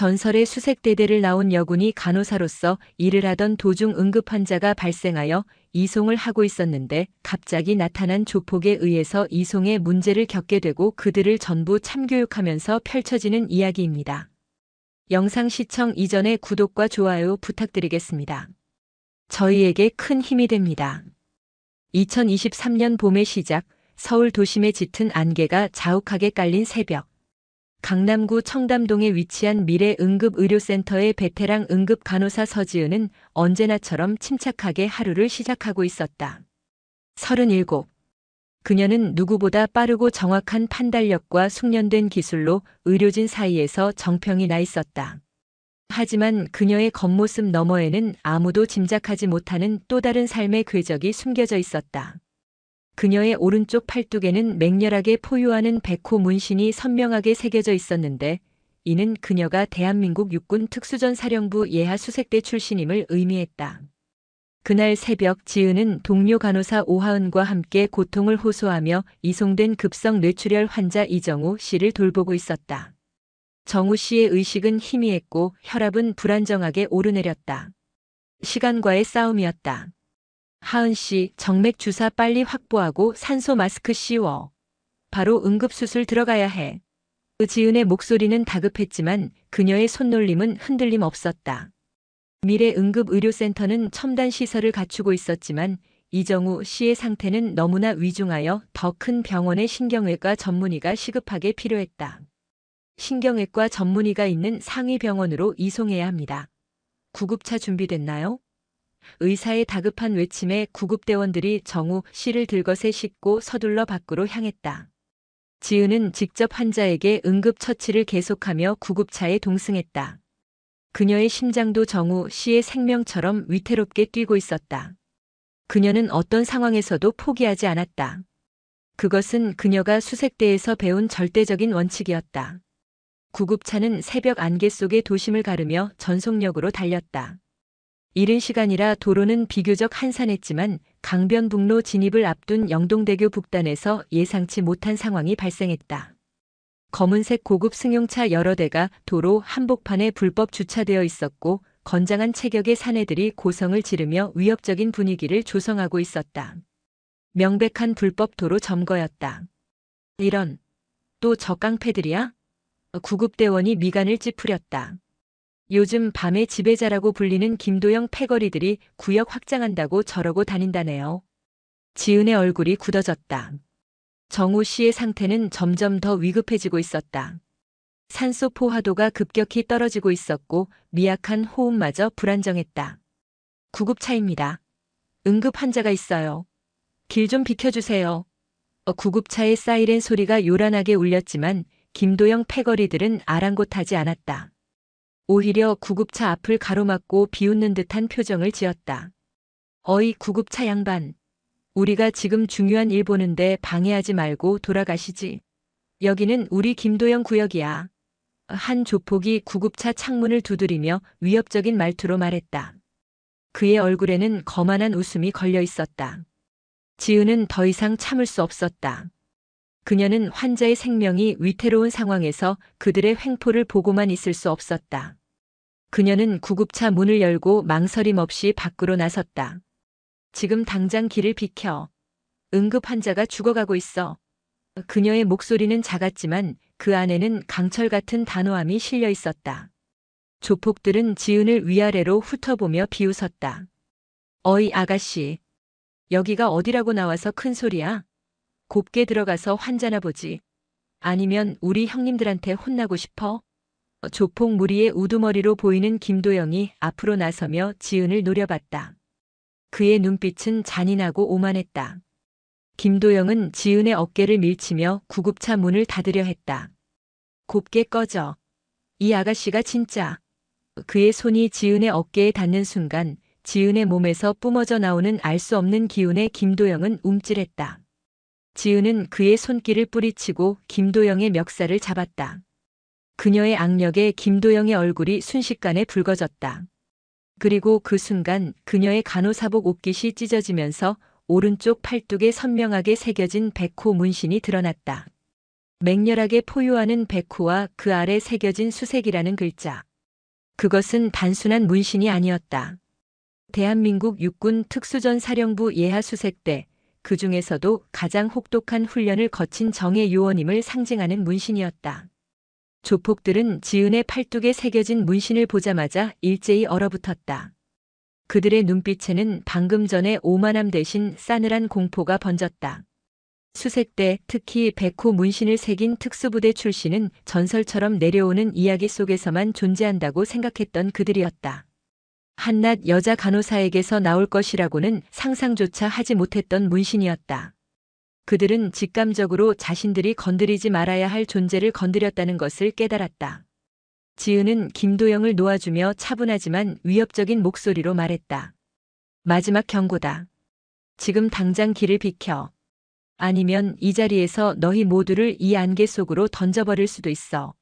전설의 수색대대를 나온 여군이 간호사로서 일을 하던 도중 응급환자가 발생하여 이송을 하고 있었는데 갑자기 나타난 조폭에 의해서 이송에 문제를 겪게 되고 그들을 전부 참교육하면서 펼쳐지는 이야기입니다. 영상 시청 이전에 구독과 좋아요 부탁드리겠습니다. 저희에게 큰 힘이 됩니다. 2023년 봄의 시작, 서울 도심에 짙은 안개가 자욱하게 깔린 새벽. 강남구 청담동에 위치한 미래응급의료센터의 베테랑 응급간호사 서지은은 언제나처럼 침착하게 하루를 시작하고 있었다. 37. 그녀는 누구보다 빠르고 정확한 판단력과 숙련된 기술로 의료진 사이에서 정평이 나 있었다. 하지만 그녀의 겉모습 너머에는 아무도 짐작하지 못하는 또 다른 삶의 궤적이 숨겨져 있었다. 그녀의 오른쪽 팔뚝에는 맹렬하게 포효하는 백호 문신이 선명하게 새겨져 있었는데 이는 그녀가 대한민국 육군 특수전사령부 예하 수색대 출신임을 의미했다. 그날 새벽 지은은 동료 간호사 오하은과 함께 고통을 호소하며 이송된 급성 뇌출혈 환자 이정우 씨를 돌보고 있었다. 정우 씨의 의식은 희미했고 혈압은 불안정하게 오르내렸다. 시간과의 싸움이었다. 하은 씨, 정맥 주사 빨리 확보하고 산소 마스크 씌워. 바로 응급수술 들어가야 해. 지은의 목소리는 다급했지만 그녀의 손놀림은 흔들림 없었다. 미래응급의료센터는 첨단 시설을 갖추고 있었지만 이정우 씨의 상태는 너무나 위중하여 더 큰 병원의 신경외과 전문의가 시급하게 필요했다. 신경외과 전문의가 있는 상위 병원으로 이송해야 합니다. 구급차 준비됐나요? 의사의 다급한 외침에 구급대원들이 정우 씨를 들것에 싣고 서둘러 밖으로 향했다. 지은은 직접 환자에게 응급처치를 계속하며 구급차에 동승했다. 그녀의 심장도 정우 씨의 생명처럼 위태롭게 뛰고 있었다. 그녀는 어떤 상황에서도 포기하지 않았다. 그것은 그녀가 수색대에서 배운 절대적인 원칙이었다. 구급차는 새벽 안개 속의 도심을 가르며 전속력으로 달렸다. 이른 시간이라 도로는 비교적 한산했지만 강변북로 진입을 앞둔 영동대교 북단에서 예상치 못한 상황이 발생했다. 검은색 고급 승용차 여러 대가 도로 한복판에 불법 주차되어 있었고 건장한 체격의 사내들이 고성을 지르며 위협적인 분위기를 조성하고 있었다. 명백한 불법 도로 점거였다. 이런, 또 저 깡패들이야? 구급대원이 미간을 찌푸렸다. 요즘 밤의 지배자라고 불리는 김도영 패거리들이 구역 확장한다고 저러고 다닌다네요. 지은의 얼굴이 굳어졌다. 정우 씨의 상태는 점점 더 위급해지고 있었다. 산소 포화도가 급격히 떨어지고 있었고 미약한 호흡마저 불안정했다. 구급차입니다. 응급 환자가 있어요. 길 좀 비켜주세요. 구급차의 사이렌 소리가 요란하게 울렸지만 김도영 패거리들은 아랑곳하지 않았다. 오히려 구급차 앞을 가로막고 비웃는 듯한 표정을 지었다. 어이 구급차 양반. 우리가 지금 중요한 일 보는데 방해하지 말고 돌아가시지. 여기는 우리 김도영 구역이야. 한 조폭이 구급차 창문을 두드리며 위협적인 말투로 말했다. 그의 얼굴에는 거만한 웃음이 걸려 있었다. 지은은 더 이상 참을 수 없었다. 그녀는 환자의 생명이 위태로운 상황에서 그들의 횡포를 보고만 있을 수 없었다. 그녀는 구급차 문을 열고 망설임 없이 밖으로 나섰다. 지금 당장 길을 비켜. 응급 환자가 죽어가고 있어. 그녀의 목소리는 작았지만 그 안에는 강철 같은 단호함이 실려 있었다. 조폭들은 지은을 위아래로 훑어보며 비웃었다. 어이 아가씨. 여기가 어디라고 나와서 큰 소리야? 곱게 들어가서 환자나 보지. 아니면 우리 형님들한테 혼나고 싶어? 조폭 무리의 우두머리로 보이는 김도영이 앞으로 나서며 지은을 노려봤다. 그의 눈빛은 잔인하고 오만했다. 김도영은 지은의 어깨를 밀치며 구급차 문을 닫으려 했다. 곱게 꺼져. 이 아가씨가 진짜. 그의 손이 지은의 어깨에 닿는 순간 지은의 몸에서 뿜어져 나오는 알 수 없는 기운에 김도영은 움찔했다. 지은은 그의 손길을 뿌리치고 김도영의 멱살을 잡았다. 그녀의 악력에 김도영의 얼굴이 순식간에 붉어졌다. 그리고 그 순간 그녀의 간호사복 옷깃이 찢어지면서 오른쪽 팔뚝에 선명하게 새겨진 백호 문신이 드러났다. 맹렬하게 포효하는 백호와 그 아래 새겨진 수색이라는 글자. 그것은 단순한 문신이 아니었다. 대한민국 육군 특수전사령부 예하 수색대, 그 중에서도 가장 혹독한 훈련을 거친 정예 요원임을 상징하는 문신이었다. 조폭들은 지은의 팔뚝에 새겨진 문신을 보자마자 일제히 얼어붙었다. 그들의 눈빛에는 방금 전에 오만함 대신 싸늘한 공포가 번졌다. 수색대, 특히 백호 문신을 새긴 특수부대 출신은 전설처럼 내려오는 이야기 속에서만 존재한다고 생각했던 그들이었다. 한낱 여자 간호사에게서 나올 것이라고는 상상조차 하지 못했던 문신이었다. 그들은 직감적으로 자신들이 건드리지 말아야 할 존재를 건드렸다는 것을 깨달았다. 지은은 김도영을 놓아주며 차분하지만 위협적인 목소리로 말했다. 마지막 경고다. 지금 당장 길을 비켜. 아니면 이 자리에서 너희 모두를 이 안개 속으로 던져버릴 수도 있어.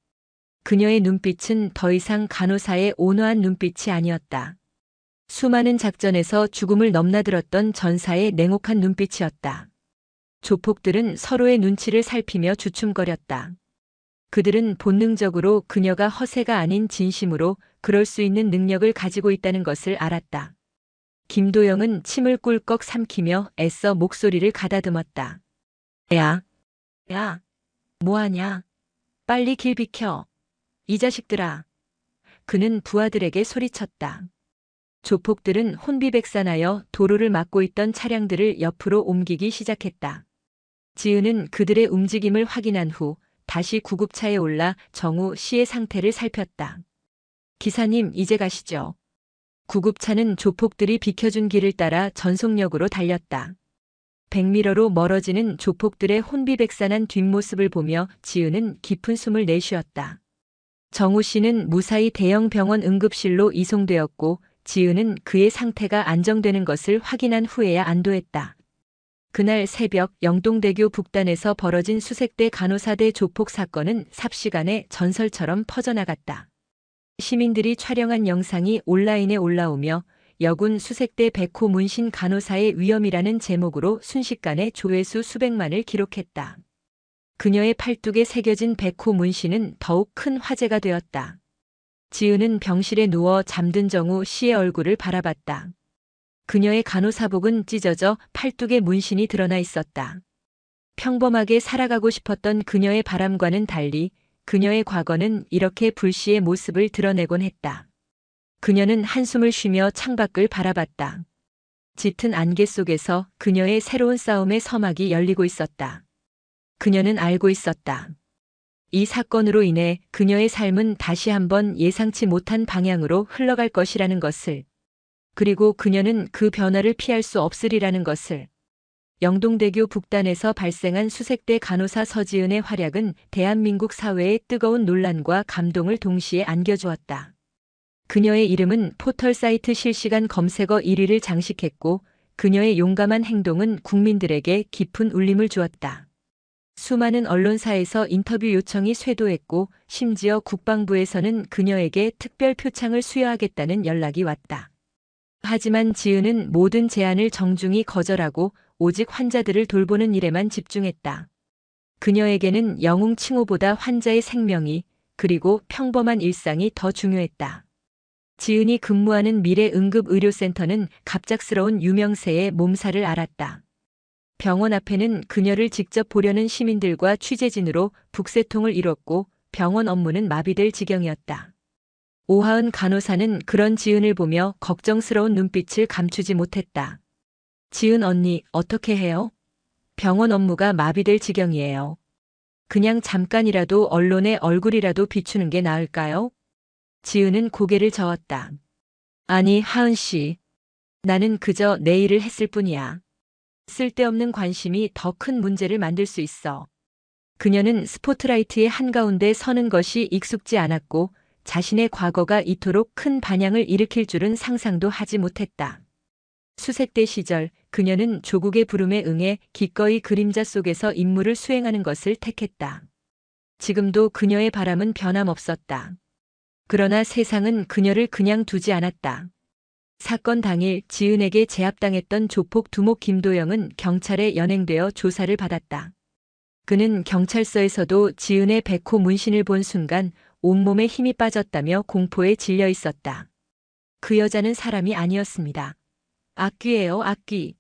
그녀의 눈빛은 더 이상 간호사의 온화한 눈빛이 아니었다. 수많은 작전에서 죽음을 넘나들었던 전사의 냉혹한 눈빛이었다. 조폭들은 서로의 눈치를 살피며 주춤거렸다. 그들은 본능적으로 그녀가 허세가 아닌 진심으로 그럴 수 있는 능력을 가지고 있다는 것을 알았다. 김도영은 침을 꿀꺽 삼키며 애써 목소리를 가다듬었다. 야, 뭐하냐? 빨리 길 비켜. 이 자식들아. 그는 부하들에게 소리쳤다. 조폭들은 혼비백산하여 도로를 막고 있던 차량들을 옆으로 옮기기 시작했다. 지은은 그들의 움직임을 확인한 후 다시 구급차에 올라 정우 씨의 상태를 살폈다. 기사님, 이제 가시죠. 구급차는 조폭들이 비켜준 길을 따라 전속력으로 달렸다. 100미러로 멀어지는 조폭들의 혼비백산한 뒷모습을 보며 지은은 깊은 숨을 내쉬었다. 정우 씨는 무사히 대형 병원 응급실로 이송되었고 지은은 그의 상태가 안정되는 것을 확인한 후에야 안도했다. 그날 새벽 영동대교 북단에서 벌어진 수색대 간호사대 조폭 사건은 삽시간에 전설처럼 퍼져나갔다. 시민들이 촬영한 영상이 온라인에 올라오며 여군 수색대 백호 문신 간호사의 위험이라는 제목으로 순식간에 조회수 수백만을 기록했다. 그녀의 팔뚝에 새겨진 백호 문신은 더욱 큰 화제가 되었다. 지은은 병실에 누워 잠든 정우 씨의 얼굴을 바라봤다. 그녀의 간호사복은 찢어져 팔뚝에 문신이 드러나 있었다. 평범하게 살아가고 싶었던 그녀의 바람과는 달리 그녀의 과거는 이렇게 불시의 모습을 드러내곤 했다. 그녀는 한숨을 쉬며 창밖을 바라봤다. 짙은 안개 속에서 그녀의 새로운 싸움의 서막이 열리고 있었다. 그녀는 알고 있었다. 이 사건으로 인해 그녀의 삶은 다시 한번 예상치 못한 방향으로 흘러갈 것이라는 것을, 그리고 그녀는 그 변화를 피할 수 없으리라는 것을. 영동대교 북단에서 발생한 수색대 간호사 서지은의 활약은 대한민국 사회에 뜨거운 논란과 감동을 동시에 안겨주었다. 그녀의 이름은 포털 사이트 실시간 검색어 1위를 장식했고 그녀의 용감한 행동은 국민들에게 깊은 울림을 주었다. 수많은 언론사에서 인터뷰 요청이 쇄도했고 심지어 국방부에서는 그녀에게 특별 표창을 수여하겠다는 연락이 왔다. 하지만 지은은 모든 제안을 정중히 거절하고 오직 환자들을 돌보는 일에만 집중했다. 그녀에게는 영웅 칭호보다 환자의 생명이, 그리고 평범한 일상이 더 중요했다. 지은이 근무하는 미래응급의료센터는 갑작스러운 유명세의 몸살을 앓았다. 병원 앞에는 그녀를 직접 보려는 시민들과 취재진으로 북새통을 이뤘고 병원 업무는 마비될 지경이었다. 오하은 간호사는 그런 지은을 보며 걱정스러운 눈빛을 감추지 못했다. 지은 언니, 어떻게 해요? 병원 업무가 마비될 지경이에요. 그냥 잠깐이라도 언론에 얼굴이라도 비추는 게 나을까요? 지은은 고개를 저었다. 아니, 하은 씨. 나는 그저 내 일을 했을 뿐이야. 쓸데없는 관심이 더 큰 문제를 만들 수 있어. 그녀는 스포트라이트의 한가운데 서는 것이 익숙지 않았고 자신의 과거가 이토록 큰 반향을 일으킬 줄은 상상도 하지 못했다. 수색대 시절 그녀는 조국의 부름에 응해 기꺼이 그림자 속에서 임무를 수행하는 것을 택했다. 지금도 그녀의 바람은 변함없었다. 그러나 세상은 그녀를 그냥 두지 않았다. 사건 당일 지은에게 제압당했던 조폭 두목 김도영은 경찰에 연행되어 조사를 받았다. 그는 경찰서에서도 지은의 백호 문신을 본 순간 온몸에 힘이 빠졌다며 공포에 질려 있었다. 그 여자는 사람이 아니었습니다. 악귀예요, 악귀.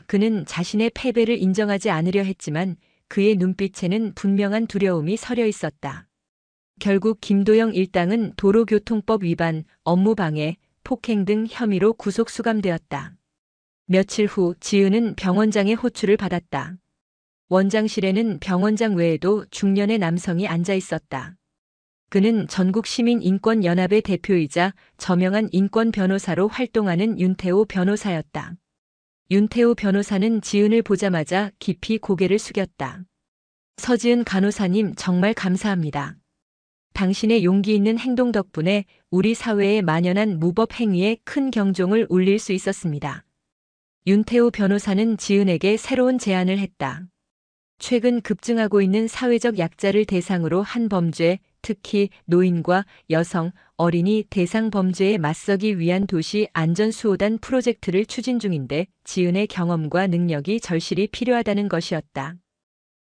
그는 자신의 패배를 인정하지 않으려 했지만 그의 눈빛에는 분명한 두려움이 서려 있었다. 결국 김도영 일당은 도로교통법 위반, 업무방해, 폭행 등 혐의로 구속 수감되었다. 며칠 후 지은은 병원장의 호출을 받았다. 원장실에는 병원장 외에도 중년의 남성이 앉아 있었다. 그는 전국시민인권연합의 대표이자 저명한 인권 변호사로 활동하는 윤태호 변호사였다. 윤태호 변호사는 지은을 보자마자 깊이 고개를 숙였다. 서지은 간호사님, 정말 감사합니다. 당신의 용기 있는 행동 덕분에 우리 사회에 만연한 무법 행위에 큰 경종을 울릴 수 있었습니다. 윤태호 변호사는 지은에게 새로운 제안을 했다. 최근 급증하고 있는 사회적 약자를 대상으로 한 범죄, 특히 노인과 여성, 어린이 대상 범죄에 맞서기 위한 도시 안전수호단 프로젝트를 추진 중인데 지은의 경험과 능력이 절실히 필요하다는 것이었다.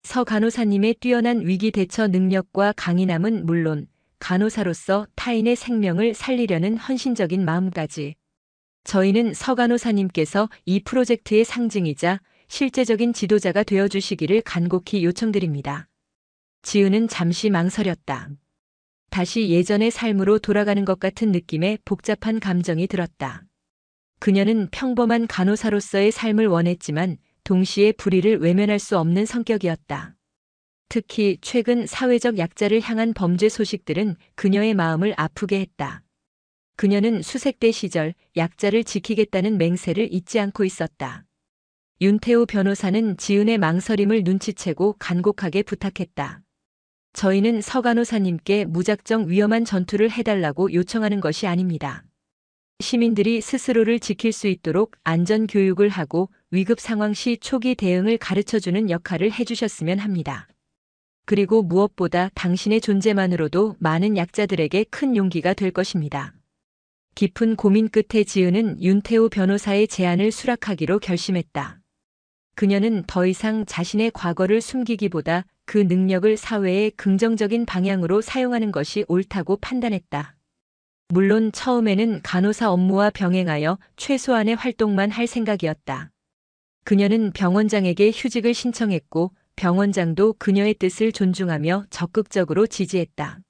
서 간호사님의 뛰어난 위기 대처 능력과 강인함은 물론 간호사로서 타인의 생명을 살리려는 헌신적인 마음까지. 저희는 서 간호사님께서 이 프로젝트의 상징이자 실제적인 지도자가 되어주시기를 간곡히 요청드립니다. 지은은 잠시 망설였다. 다시 예전의 삶으로 돌아가는 것 같은 느낌에 복잡한 감정이 들었다. 그녀는 평범한 간호사로서의 삶을 원했지만 동시에 불의를 외면할 수 없는 성격이었다. 특히 최근 사회적 약자를 향한 범죄 소식들은 그녀의 마음을 아프게 했다. 그녀는 수색대 시절 약자를 지키겠다는 맹세를 잊지 않고 있었다. 윤태호 변호사는 지은의 망설임을 눈치채고 간곡하게 부탁했다. 저희는 서 간호사님께 무작정 위험한 전투를 해달라고 요청하는 것이 아닙니다. 시민들이 스스로를 지킬 수 있도록 안전 교육을 하고 위급 상황 시 초기 대응을 가르쳐주는 역할을 해주셨으면 합니다. 그리고 무엇보다 당신의 존재만으로도 많은 약자들에게 큰 용기가 될 것입니다. 깊은 고민 끝에 지은은 윤태호 변호사의 제안을 수락하기로 결심했다. 그녀는 더 이상 자신의 과거를 숨기기보다 그 능력을 사회의 긍정적인 방향으로 사용하는 것이 옳다고 판단했다. 물론 처음에는 간호사 업무와 병행하여 최소한의 활동만 할 생각이었다. 그녀는 병원장에게 휴직을 신청했고 병원장도 그녀의 뜻을 존중하며 적극적으로 지지했다.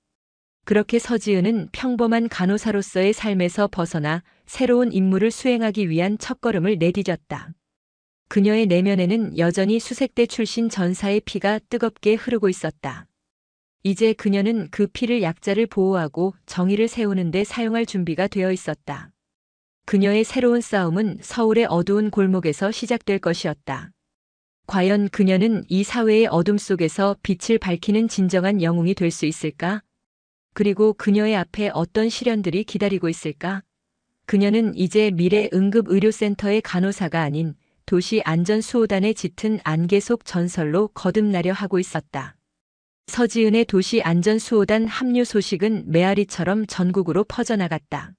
그렇게 서지은은 평범한 간호사로서의 삶에서 벗어나 새로운 임무를 수행하기 위한 첫걸음을 내디뎠다. 그녀의 내면에는 여전히 수색대 출신 전사의 피가 뜨겁게 흐르고 있었다. 이제 그녀는 그 피를 약자를 보호하고 정의를 세우는 데 사용할 준비가 되어 있었다. 그녀의 새로운 싸움은 서울의 어두운 골목에서 시작될 것이었다. 과연 그녀는 이 사회의 어둠 속에서 빛을 밝히는 진정한 영웅이 될 수 있을까? 그리고 그녀의 앞에 어떤 시련들이 기다리고 있을까? 그녀는 이제 미래 응급의료센터의 간호사가 아닌 도시 안전수호단의 짙은 안개 속 전설로 거듭나려 하고 있었다. 서지은의 도시 안전수호단 합류 소식은 메아리처럼 전국으로 퍼져나갔다.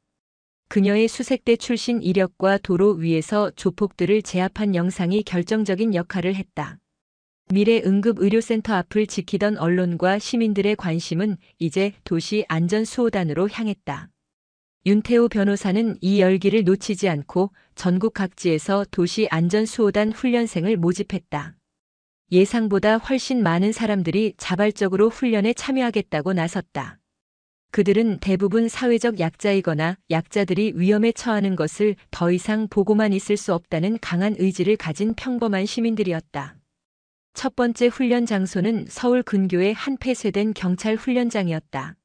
그녀의 수색대 출신 이력과 도로 위에서 조폭들을 제압한 영상이 결정적인 역할을 했다. 미래 응급의료센터 앞을 지키던 언론과 시민들의 관심은 이제 도시 안전수호단으로 향했다. 윤태호 변호사는 이 열기를 놓치지 않고 전국 각지에서 도시 안전수호단 훈련생을 모집했다. 예상보다 훨씬 많은 사람들이 자발적으로 훈련에 참여하겠다고 나섰다. 그들은 대부분 사회적 약자이거나 약자들이 위험에 처하는 것을 더 이상 보고만 있을 수 없다는 강한 의지를 가진 평범한 시민들이었다. 첫 번째 훈련 장소는 서울 근교의 한 폐쇄된 경찰 훈련장이었다.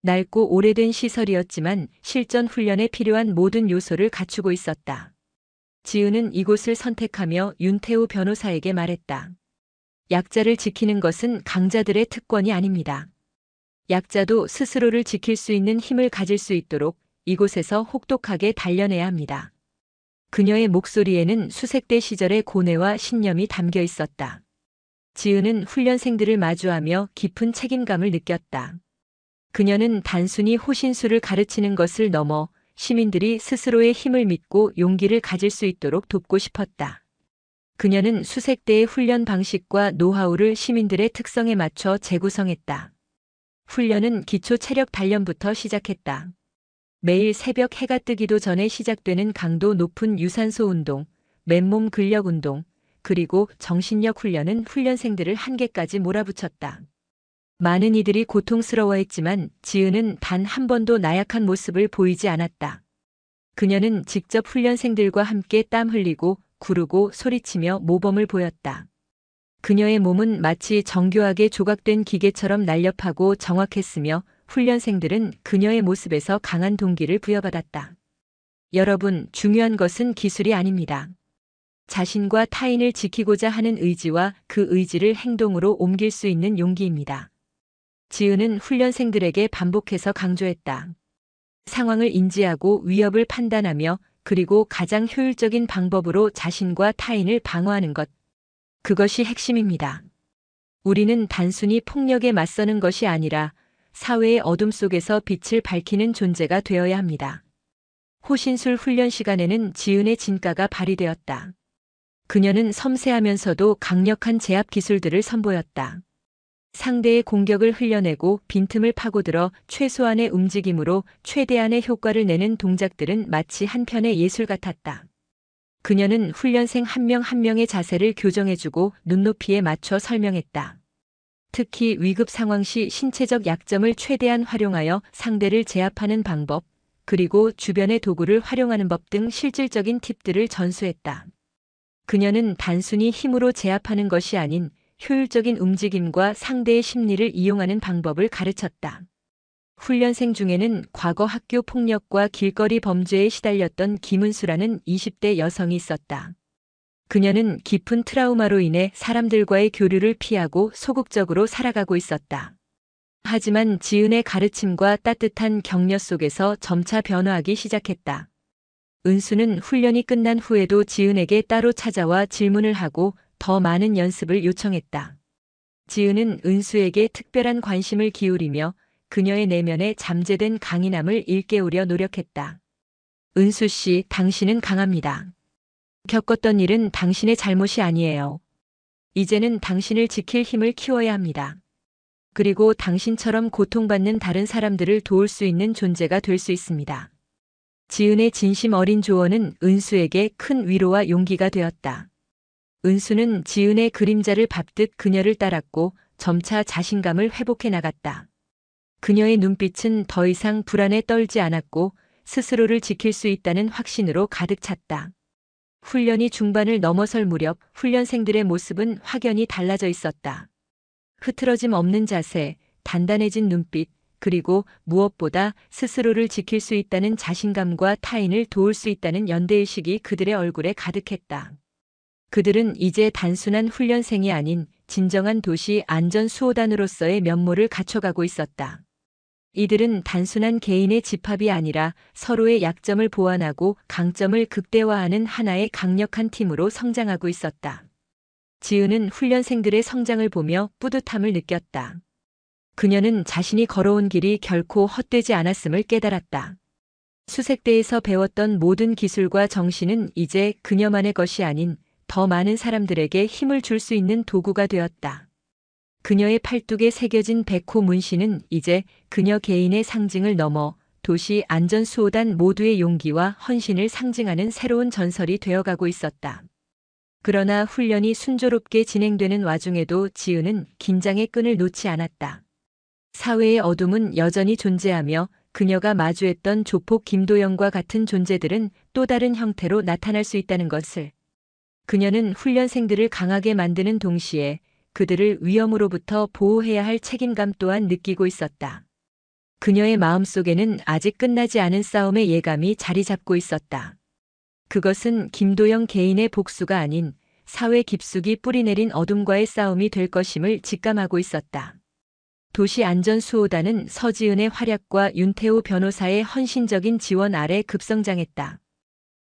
낡고 오래된 시설이었지만 실전 훈련에 필요한 모든 요소를 갖추고 있었다. 지은은 이곳을 선택하며 윤태호 변호사에게 말했다. 약자를 지키는 것은 강자들의 특권이 아닙니다. 약자도 스스로를 지킬 수 있는 힘을 가질 수 있도록 이곳에서 혹독하게 단련해야 합니다. 그녀의 목소리에는 수색대 시절의 고뇌와 신념이 담겨 있었다. 지은은 훈련생들을 마주하며 깊은 책임감을 느꼈다. 그녀는 단순히 호신술을 가르치는 것을 넘어 시민들이 스스로의 힘을 믿고 용기를 가질 수 있도록 돕고 싶었다. 그녀는 수색대의 훈련 방식과 노하우를 시민들의 특성에 맞춰 재구성했다. 훈련은 기초 체력 단련부터 시작했다. 매일 새벽 해가 뜨기도 전에 시작되는 강도 높은 유산소 운동, 맨몸 근력 운동, 그리고 정신력 훈련은 훈련생들을 한계까지 몰아붙였다. 많은 이들이 고통스러워했지만 지은은 단 한 번도 나약한 모습을 보이지 않았다. 그녀는 직접 훈련생들과 함께 땀 흘리고 구르고 소리치며 모범을 보였다. 그녀의 몸은 마치 정교하게 조각된 기계처럼 날렵하고 정확했으며 훈련생들은 그녀의 모습에서 강한 동기를 부여받았다. 여러분, 중요한 것은 기술이 아닙니다. 자신과 타인을 지키고자 하는 의지와 그 의지를 행동으로 옮길 수 있는 용기입니다. 지은은 훈련생들에게 반복해서 강조했다. 상황을 인지하고 위협을 판단하며 그리고 가장 효율적인 방법으로 자신과 타인을 방어하는 것. 그것이 핵심입니다. 우리는 단순히 폭력에 맞서는 것이 아니라 사회의 어둠 속에서 빛을 밝히는 존재가 되어야 합니다. 호신술 훈련 시간에는 지은의 진가가 발휘되었다. 그녀는 섬세하면서도 강력한 제압 기술들을 선보였다. 상대의 공격을 흘려내고 빈틈을 파고들어 최소한의 움직임으로 최대한의 효과를 내는 동작들은 마치 한 편의 예술 같았다. 그녀는 훈련생 한 명 한 명의 자세를 교정해주고 눈높이에 맞춰 설명했다. 특히 위급 상황 시 신체적 약점을 최대한 활용하여 상대를 제압하는 방법, 그리고 주변의 도구를 활용하는 법 등 실질적인 팁들을 전수했다. 그녀는 단순히 힘으로 제압하는 것이 아닌 효율적인 움직임과 상대의 심리를 이용하는 방법을 가르쳤다. 훈련생 중에는 과거 학교 폭력과 길거리 범죄에 시달렸던 김은수라는 20대 여성이 있었다. 그녀는 깊은 트라우마로 인해 사람들과의 교류를 피하고 소극적으로 살아가고 있었다. 하지만 지은의 가르침과 따뜻한 격려 속에서 점차 변화하기 시작했다. 은수는 훈련이 끝난 후에도 지은에게 따로 찾아와 질문을 하고 더 많은 연습을 요청했다. 지은은 은수에게 특별한 관심을 기울이며 그녀의 내면에 잠재된 강인함을 일깨우려 노력했다. 은수 씨, 당신은 강합니다. 겪었던 일은 당신의 잘못이 아니에요. 이제는 당신을 지킬 힘을 키워야 합니다. 그리고 당신처럼 고통받는 다른 사람들을 도울 수 있는 존재가 될 수 있습니다. 지은의 진심 어린 조언은 은수에게 큰 위로와 용기가 되었다. 은수는 지은의 그림자를 밟듯 그녀를 따랐고 점차 자신감을 회복해 나갔다. 그녀의 눈빛은 더 이상 불안에 떨지 않았고 스스로를 지킬 수 있다는 확신으로 가득 찼다. 훈련이 중반을 넘어설 무렵 훈련생들의 모습은 확연히 달라져 있었다. 흐트러짐 없는 자세, 단단해진 눈빛, 그리고 무엇보다 스스로를 지킬 수 있다는 자신감과 타인을 도울 수 있다는 연대의식이 그들의 얼굴에 가득했다. 그들은 이제 단순한 훈련생이 아닌 진정한 도시 안전수호단으로서의 면모를 갖춰가고 있었다. 이들은 단순한 개인의 집합이 아니라 서로의 약점을 보완하고 강점을 극대화하는 하나의 강력한 팀으로 성장하고 있었다. 지은은 훈련생들의 성장을 보며 뿌듯함을 느꼈다. 그녀는 자신이 걸어온 길이 결코 헛되지 않았음을 깨달았다. 수색대에서 배웠던 모든 기술과 정신은 이제 그녀만의 것이 아닌 더 많은 사람들에게 힘을 줄 수 있는 도구가 되었다. 그녀의 팔뚝에 새겨진 백호 문신은 이제 그녀 개인의 상징을 넘어 도시 안전수호단 모두의 용기와 헌신을 상징하는 새로운 전설이 되어가고 있었다. 그러나 훈련이 순조롭게 진행되는 와중에도 지은은 긴장의 끈을 놓지 않았다. 사회의 어둠은 여전히 존재하며 그녀가 마주했던 조폭 김도영과 같은 존재들은 또 다른 형태로 나타날 수 있다는 것을. 그녀는 훈련생들을 강하게 만드는 동시에 그들을 위험으로부터 보호해야 할 책임감 또한 느끼고 있었다. 그녀의 마음속에는 아직 끝나지 않은 싸움의 예감이 자리 잡고 있었다. 그것은 김도영 개인의 복수가 아닌 사회 깊숙이 뿌리내린 어둠과의 싸움이 될 것임을 직감하고 있었다. 도시 안전수호단은 서지은의 활약과 윤태호 변호사의 헌신적인 지원 아래 급성장했다.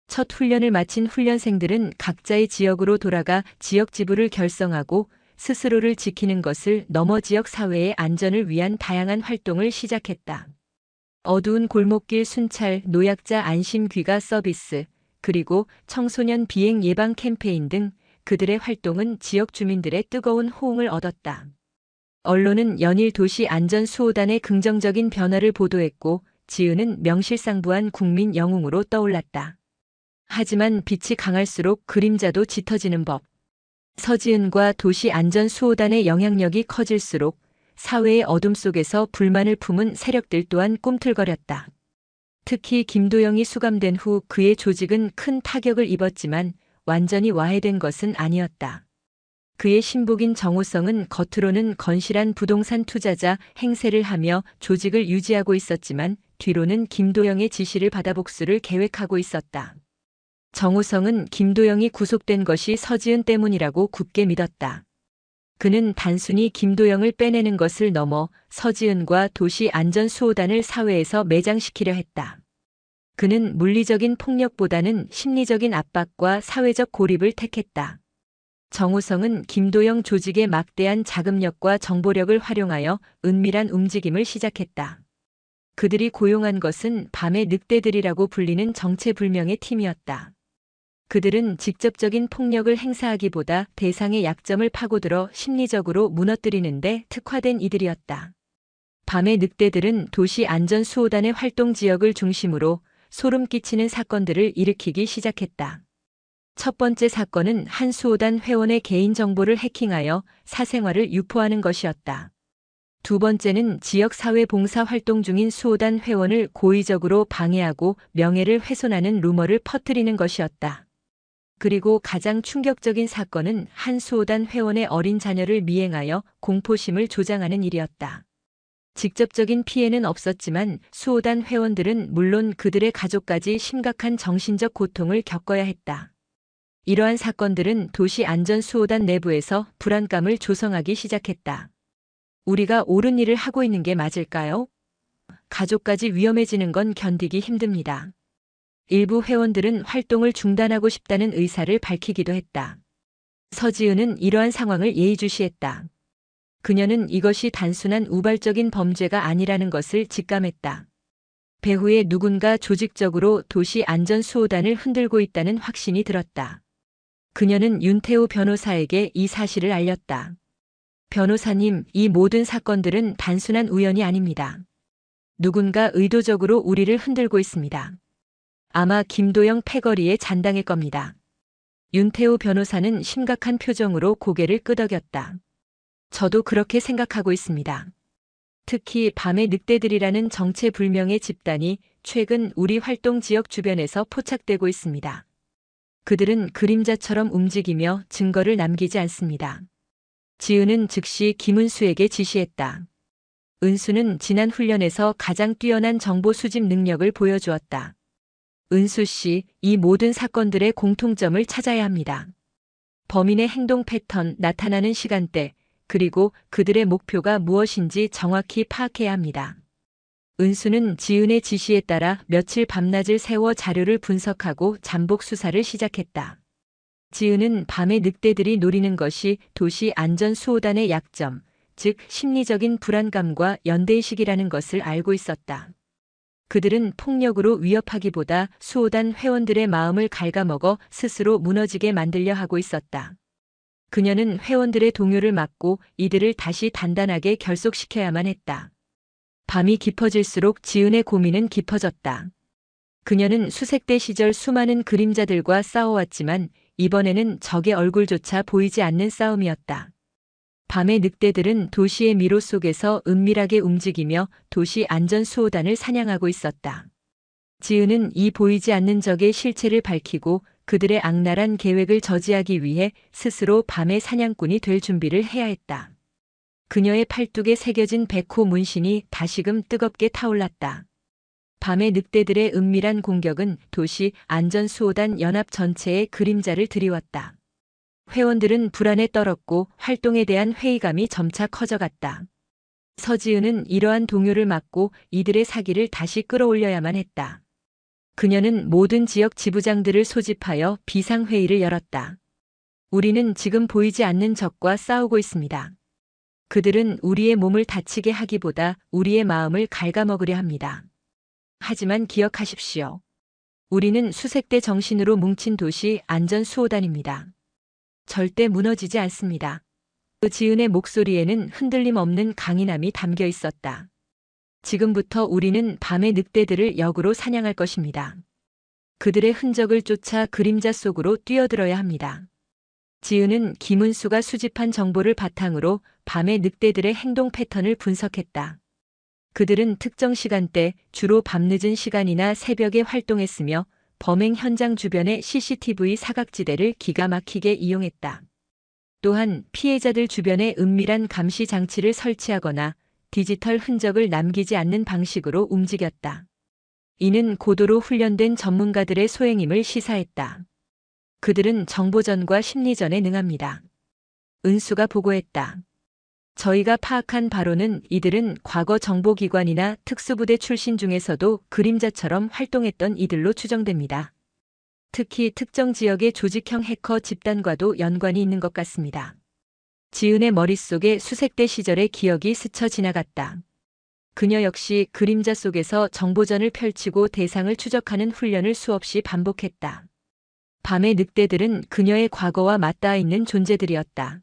첫 훈련을 마친 훈련생들은 각자의 지역으로 돌아가 지역 지부를 결성하고 스스로를 지키는 것을 넘어 지역 사회의 안전을 위한 다양한 활동을 시작했다. 어두운 골목길 순찰, 노약자 안심 귀가 서비스, 그리고 청소년 비행 예방 캠페인 등 그들의 활동은 지역 주민들의 뜨거운 호응을 얻었다. 언론은 연일 도시 안전 수호단의 긍정적인 변화를 보도했고 지은은 명실상부한 국민 영웅으로 떠올랐다. 하지만 빛이 강할수록 그림자도 짙어지는 법. 서지은과 도시 안전 수호단의 영향력이 커질수록 사회의 어둠 속에서 불만을 품은 세력들 또한 꿈틀거렸다. 특히 김도영이 수감된 후 그의 조직은 큰 타격을 입었지만 완전히 와해된 것은 아니었다. 그의 신복인 정호성은 겉으로는 건실한 부동산 투자자 행세를 하며 조직을 유지하고 있었지만 뒤로는 김도영의 지시를 받아 복수를 계획하고 있었다. 정호성은 김도영이 구속된 것이 서지은 때문이라고 굳게 믿었다. 그는 단순히 김도영을 빼내는 것을 넘어 서지은과 도시 안전수호단을 사회에서 매장시키려 했다. 그는 물리적인 폭력보다는 심리적인 압박과 사회적 고립을 택했다. 정호성은 김도영 조직의 막대한 자금력과 정보력을 활용하여 은밀한 움직임을 시작했다. 그들이 고용한 것은 밤의 늑대들이라고 불리는 정체불명의 팀이었다. 그들은 직접적인 폭력을 행사하기보다 대상의 약점을 파고들어 심리적으로 무너뜨리는 데 특화된 이들이었다. 밤의 늑대들은 도시 안전수호단의 활동 지역을 중심으로 소름 끼치는 사건들을 일으키기 시작했다. 첫 번째 사건은 한 수호단 회원의 개인정보를 해킹하여 사생활을 유포하는 것이었다. 두 번째는 지역사회 봉사 활동 중인 수호단 회원을 고의적으로 방해하고 명예를 훼손하는 루머를 퍼뜨리는 것이었다. 그리고 가장 충격적인 사건은 한 수호단 회원의 어린 자녀를 미행하여 공포심을 조장하는 일이었다. 직접적인 피해는 없었지만 수호단 회원들은 물론 그들의 가족까지 심각한 정신적 고통을 겪어야 했다. 이러한 사건들은 도시 안전수호단 내부에서 불안감을 조성하기 시작했다. 우리가 옳은 일을 하고 있는 게 맞을까요? 가족까지 위험해지는 건 견디기 힘듭니다. 일부 회원들은 활동을 중단하고 싶다는 의사를 밝히기도 했다. 서지은은 이러한 상황을 예의주시했다. 그녀는 이것이 단순한 우발적인 범죄가 아니라는 것을 직감했다. 배후에 누군가 조직적으로 도시 안전수호단을 흔들고 있다는 확신이 들었다. 그녀는 윤태호 변호사에게 이 사실을 알렸다. 변호사님, 이 모든 사건들은 단순한 우연이 아닙니다. 누군가 의도적으로 우리를 흔들고 있습니다. 아마 김도영 패거리의 잔당일 겁니다. 윤태호 변호사는 심각한 표정으로 고개를 끄덕였다. 저도 그렇게 생각하고 있습니다. 특히 밤의 늑대들이라는 정체불명의 집단이 최근 우리 활동 지역 주변에서 포착되고 있습니다. 그들은 그림자처럼 움직이며 증거를 남기지 않습니다. 지은은 즉시 김은수에게 지시했다. 은수는 지난 훈련에서 가장 뛰어난 정보 수집 능력을 보여주었다. 은수 씨, 이 모든 사건들의 공통점을 찾아야 합니다. 범인의 행동 패턴, 나타나는 시간대, 그리고 그들의 목표가 무엇인지 정확히 파악해야 합니다. 은수는 지은의 지시에 따라 며칠 밤낮을 새워 자료를 분석하고 잠복 수사를 시작했다. 지은은 밤의 늑대들이 노리는 것이 도시 안전수호단의 약점, 즉 심리적인 불안감과 연대의식이라는 것을 알고 있었다. 그들은 폭력으로 위협하기보다 수호단 회원들의 마음을 갉아먹어 스스로 무너지게 만들려 하고 있었다. 그녀는 회원들의 동요를 막고 이들을 다시 단단하게 결속시켜야만 했다. 밤이 깊어질수록 지은의 고민은 깊어졌다. 그녀는 수색대 시절 수많은 그림자들과 싸워왔지만 이번에는 적의 얼굴조차 보이지 않는 싸움이었다. 밤의 늑대들은 도시의 미로 속에서 은밀하게 움직이며 도시 안전수호단을 사냥하고 있었다. 지은은 이 보이지 않는 적의 실체를 밝히고 그들의 악랄한 계획을 저지하기 위해 스스로 밤의 사냥꾼이 될 준비를 해야 했다. 그녀의 팔뚝에 새겨진 백호 문신이 다시금 뜨겁게 타올랐다. 밤의 늑대들의 은밀한 공격은 도시 안전수호단 연합 전체의 그림자를 드리웠다. 회원들은 불안에 떨었고 활동에 대한 회의감이 점차 커져갔다. 서지은은 이러한 동요를 막고 이들의 사기를 다시 끌어올려야만 했다. 그녀는 모든 지역 지부장들을 소집하여 비상회의를 열었다. 우리는 지금 보이지 않는 적과 싸우고 있습니다. 그들은 우리의 몸을 다치게 하기보다 우리의 마음을 갉아먹으려 합니다. 하지만 기억하십시오. 우리는 수색대 정신으로 뭉친 도시 안전수호단입니다. 절대 무너지지 않습니다. 지은의 목소리에는 흔들림 없는 강인함이 담겨 있었다. 지금부터 우리는 밤의 늑대들을 역으로 사냥할 것입니다. 그들의 흔적을 쫓아 그림자 속으로 뛰어들어야 합니다. 지은은 김은수가 수집한 정보를 바탕으로 밤의 늑대들의 행동 패턴을 분석했다. 그들은 특정 시간대, 주로 밤늦은 시간이나 새벽에 활동했으며 범행 현장 주변의 CCTV 사각지대를 기가 막히게 이용했다. 또한 피해자들 주변에 은밀한 감시 장치를 설치하거나 디지털 흔적을 남기지 않는 방식으로 움직였다. 이는 고도로 훈련된 전문가들의 소행임을 시사했다. 그들은 정보전과 심리전에 능합니다. 은수가 보고했다. 저희가 파악한 바로는 이들은 과거 정보기관이나 특수부대 출신 중에서도 그림자처럼 활동했던 이들로 추정됩니다. 특히 특정 지역의 조직형 해커 집단과도 연관이 있는 것 같습니다. 지은의 머릿속에 수색대 시절의 기억이 스쳐 지나갔다. 그녀 역시 그림자 속에서 정보전을 펼치고 대상을 추적하는 훈련을 수없이 반복했다. 밤의 늑대들은 그녀의 과거와 맞닿아 있는 존재들이었다.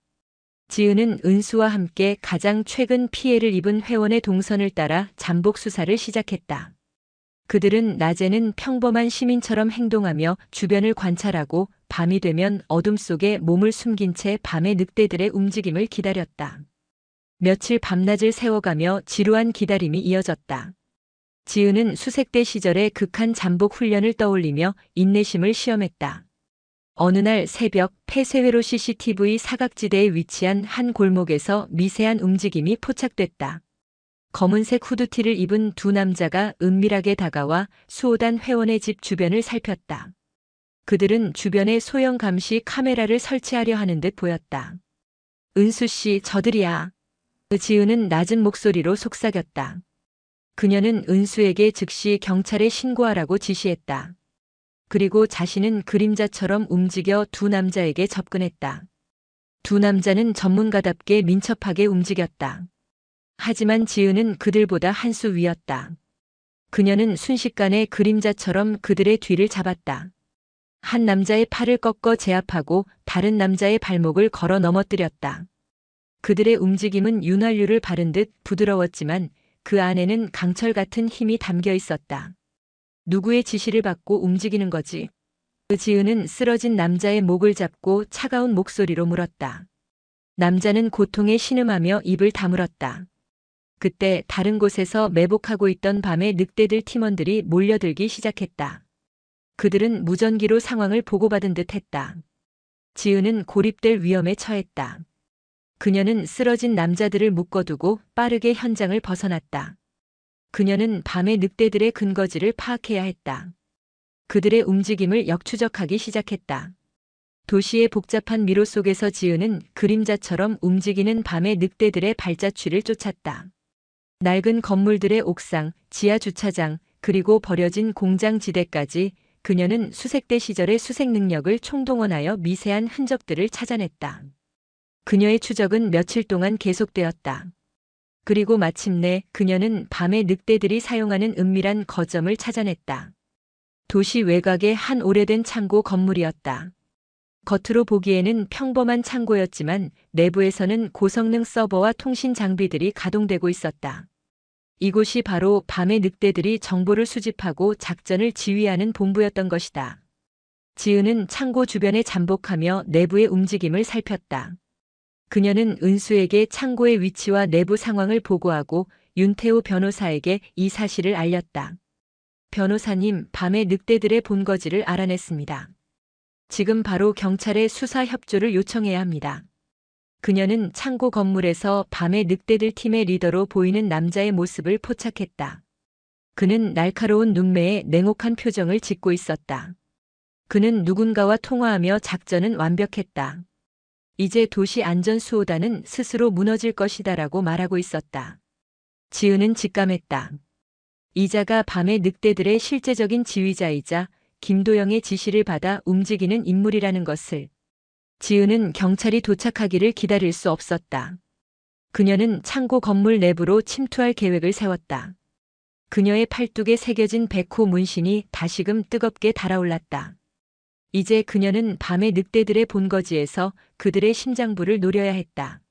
지은은 은수와 함께 가장 최근 피해를 입은 회원의 동선을 따라 잠복 수사를 시작했다. 그들은 낮에는 평범한 시민처럼 행동하며 주변을 관찰하고 밤이 되면 어둠 속에 몸을 숨긴 채 밤의 늑대들의 움직임을 기다렸다. 며칠 밤낮을 세워가며 지루한 기다림이 이어졌다. 지은은 수색대 시절의 극한 잠복 훈련을 떠올리며 인내심을 시험했다. 어느 날 새벽 폐쇄회로 CCTV 사각지대에 위치한 한 골목에서 미세한 움직임이 포착됐다. 검은색 후드티를 입은 두 남자가 은밀하게 다가와 수호단 회원의 집 주변을 살폈다. 그들은 주변에 소형 감시 카메라를 설치하려 하는 듯 보였다. 은수 씨, 저들이야. 지은은 낮은 목소리로 속삭였다. 그녀는 은수에게 즉시 경찰에 신고하라고 지시했다. 그리고 자신은 그림자처럼 움직여 두 남자에게 접근했다. 두 남자는 전문가답게 민첩하게 움직였다. 하지만 지은은 그들보다 한 수 위였다. 그녀는 순식간에 그림자처럼 그들의 뒤를 잡았다. 한 남자의 팔을 꺾어 제압하고 다른 남자의 발목을 걸어 넘어뜨렸다. 그들의 움직임은 윤활유를 바른 듯 부드러웠지만 그 안에는 강철 같은 힘이 담겨 있었다. 누구의 지시를 받고 움직이는 거지? 지은은 쓰러진 남자의 목을 잡고 차가운 목소리로 물었다. 남자는 고통에 신음하며 입을 다물었다. 그때 다른 곳에서 매복하고 있던 밤의 늑대들 팀원들이 몰려들기 시작했다. 그들은 무전기로 상황을 보고받은 듯 했다. 지은은 고립될 위험에 처했다. 그녀는 쓰러진 남자들을 묶어두고 빠르게 현장을 벗어났다. 그녀는 밤의 늑대들의 근거지를 파악해야 했다. 그들의 움직임을 역추적하기 시작했다. 도시의 복잡한 미로 속에서 지은은 그림자처럼 움직이는 밤의 늑대들의 발자취를 쫓았다. 낡은 건물들의 옥상, 지하 주차장, 그리고 버려진 공장 지대까지 그녀는 수색대 시절의 수색 능력을 총동원하여 미세한 흔적들을 찾아냈다. 그녀의 추적은 며칠 동안 계속되었다. 그리고 마침내 그녀는 밤의 늑대들이 사용하는 은밀한 거점을 찾아냈다. 도시 외곽의 한 오래된 창고 건물이었다. 겉으로 보기에는 평범한 창고였지만 내부에서는 고성능 서버와 통신 장비들이 가동되고 있었다. 이곳이 바로 밤의 늑대들이 정보를 수집하고 작전을 지휘하는 본부였던 것이다. 지은은 창고 주변에 잠복하며 내부의 움직임을 살폈다. 그녀는 은수에게 창고의 위치와 내부 상황을 보고하고 윤태호 변호사에게 이 사실을 알렸다. 변호사님, 밤의 늑대들의 본거지를 알아냈습니다. 지금 바로 경찰에 수사 협조를 요청해야 합니다. 그녀는 창고 건물에서 밤의 늑대들 팀의 리더로 보이는 남자의 모습을 포착했다. 그는 날카로운 눈매에 냉혹한 표정을 짓고 있었다. 그는 누군가와 통화하며 작전은 완벽했다. 이제 도시 안전수호단은 스스로 무너질 것이다라고 말하고 있었다. 지은은 직감했다. 이자가 밤의 늑대들의 실제적인 지휘자이자 김도영의 지시를 받아 움직이는 인물이라는 것을. 지은은 경찰이 도착하기를 기다릴 수 없었다. 그녀는 창고 건물 내부로 침투할 계획을 세웠다. 그녀의 팔뚝에 새겨진 백호 문신이 다시금 뜨겁게 달아올랐다. 이제 그녀는 밤의 늑대들의 본거지에서 그들의 심장부를 노려야 했다.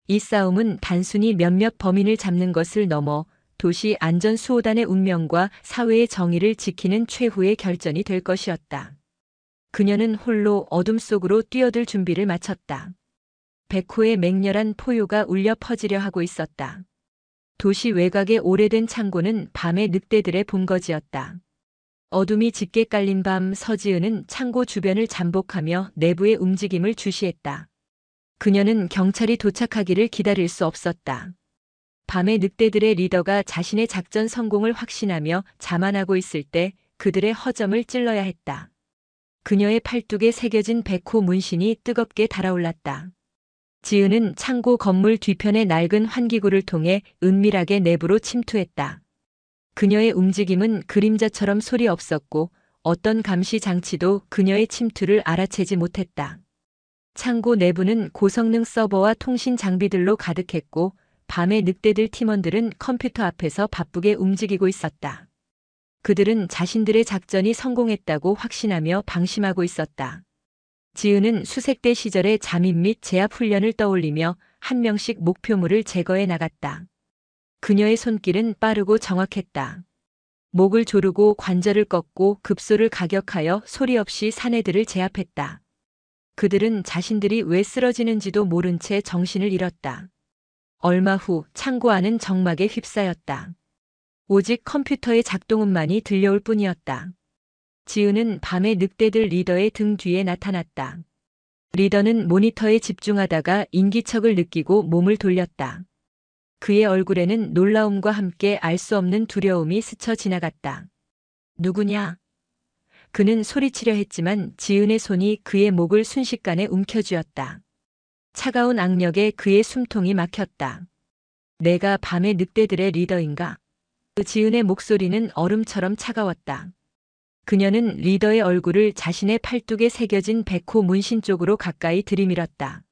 이 싸움은 단순히 몇몇 범인을 잡는 것을 넘어 도시 안전수호단의 운명과 사회의 정의를 지키는 최후의 결전이 될 것이었다. 그녀는 홀로 어둠 속으로 뛰어들 준비를 마쳤다. 백호의 맹렬한 포효가 울려 퍼지려 하고 있었다. 도시 외곽의 오래된 창고는 밤의 늑대들의 본거지였다. 어둠이 짙게 깔린 밤 서지은은 창고 주변을 잠복하며 내부의 움직임을 주시했다. 그녀는 경찰이 도착하기를 기다릴 수 없었다. 밤의 늑대들의 리더가 자신의 작전 성공을 확신하며 자만하고 있을 때 그들의 허점을 찔러야 했다. 그녀의 팔뚝에 새겨진 백호 문신이 뜨겁게 달아올랐다. 지은은 창고 건물 뒤편의 낡은 환기구를 통해 은밀하게 내부로 침투했다. 그녀의 움직임은 그림자처럼 소리 없었고 어떤 감시 장치도 그녀의 침투를 알아채지 못했다. 창고 내부는 고성능 서버와 통신 장비들로 가득했고 밤의 늑대들 팀원들은 컴퓨터 앞에서 바쁘게 움직이고 있었다. 그들은 자신들의 작전이 성공했다고 확신하며 방심하고 있었다. 지은은 수색대 시절의 잠입 및 제압 훈련을 떠올리며 한 명씩 목표물을 제거해 나갔다. 그녀의 손길은 빠르고 정확했다. 목을 조르고 관절을 꺾고 급소를 가격하여 소리 없이 사내들을 제압했다. 그들은 자신들이 왜 쓰러지는지도 모른 채 정신을 잃었다. 얼마 후 창고 안은 정막에 휩싸였다. 오직 컴퓨터의 작동음만이 들려올 뿐이었다. 지은은 밤의 늑대들 리더의 등 뒤에 나타났다. 리더는 모니터에 집중하다가 인기척을 느끼고 몸을 돌렸다. 그의 얼굴에는 놀라움과 함께 알 수 없는 두려움이 스쳐 지나갔다. 누구냐? 그는 소리치려 했지만 지은의 손이 그의 목을 순식간에 움켜쥐었다. 차가운 악력에 그의 숨통이 막혔다. 내가 밤의 늑대들의 리더인가? 지은의 목소리는 얼음처럼 차가웠다. 그녀는 리더의 얼굴을 자신의 팔뚝에 새겨진 백호 문신 쪽으로 가까이 들이밀었다.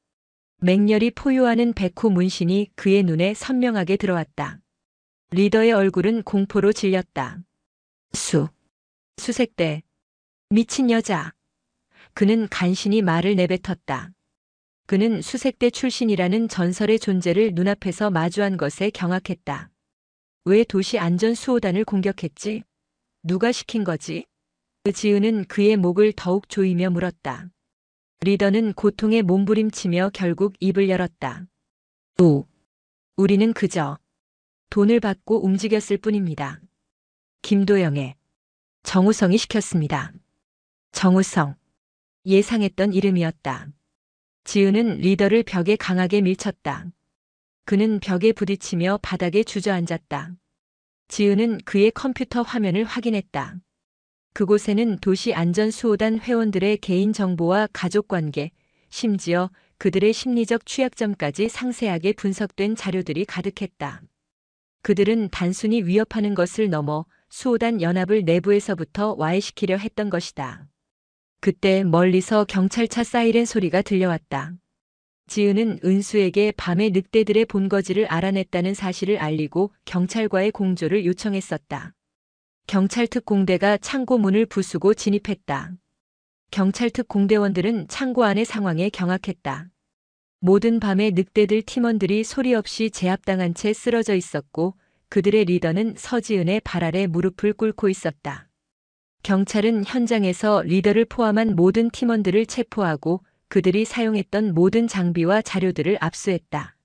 맹렬히 포효하는 백호 문신이 그의 눈에 선명하게 들어왔다. 리더의 얼굴은 공포로 질렸다. 수색대. 미친 여자. 그는 간신히 말을 내뱉었다. 그는 수색대 출신이라는 전설의 존재를 눈앞에서 마주한 것에 경악했다. 왜 도시 안전수호단을 공격했지? 누가 시킨 거지? 지은은 그의 목을 더욱 조이며 물었다. 리더는 고통에 몸부림치며 결국 입을 열었다. 우리는 그저 돈을 받고 움직였을 뿐입니다. 김도영의 정우성이 시켰습니다. 정우성. 예상했던 이름이었다. 지은은 리더를 벽에 강하게 밀쳤다. 그는 벽에 부딪히며 바닥에 주저앉았다. 지은은 그의 컴퓨터 화면을 확인했다. 그곳에는 도시 안전수호단 회원들의 개인정보와 가족관계, 심지어 그들의 심리적 취약점까지 상세하게 분석된 자료들이 가득했다. 그들은 단순히 위협하는 것을 넘어 수호단 연합을 내부에서부터 와해시키려 했던 것이다. 그때 멀리서 경찰차 사이렌 소리가 들려왔다. 지은은 은수에게 밤의 늑대들의 본거지를 알아냈다는 사실을 알리고 경찰과의 공조를 요청했었다. 경찰 특공대가 창고 문을 부수고 진입했다. 경찰 특공대원들은 창고 안의 상황에 경악했다. 모든 밤의 늑대들 팀원들이 소리 없이 제압당한 채 쓰러져 있었고 그들의 리더는 서지은의 발 아래 무릎을 꿇고 있었다. 경찰은 현장에서 리더를 포함한 모든 팀원들을 체포하고 그들이 사용했던 모든 장비와 자료들을 압수했다.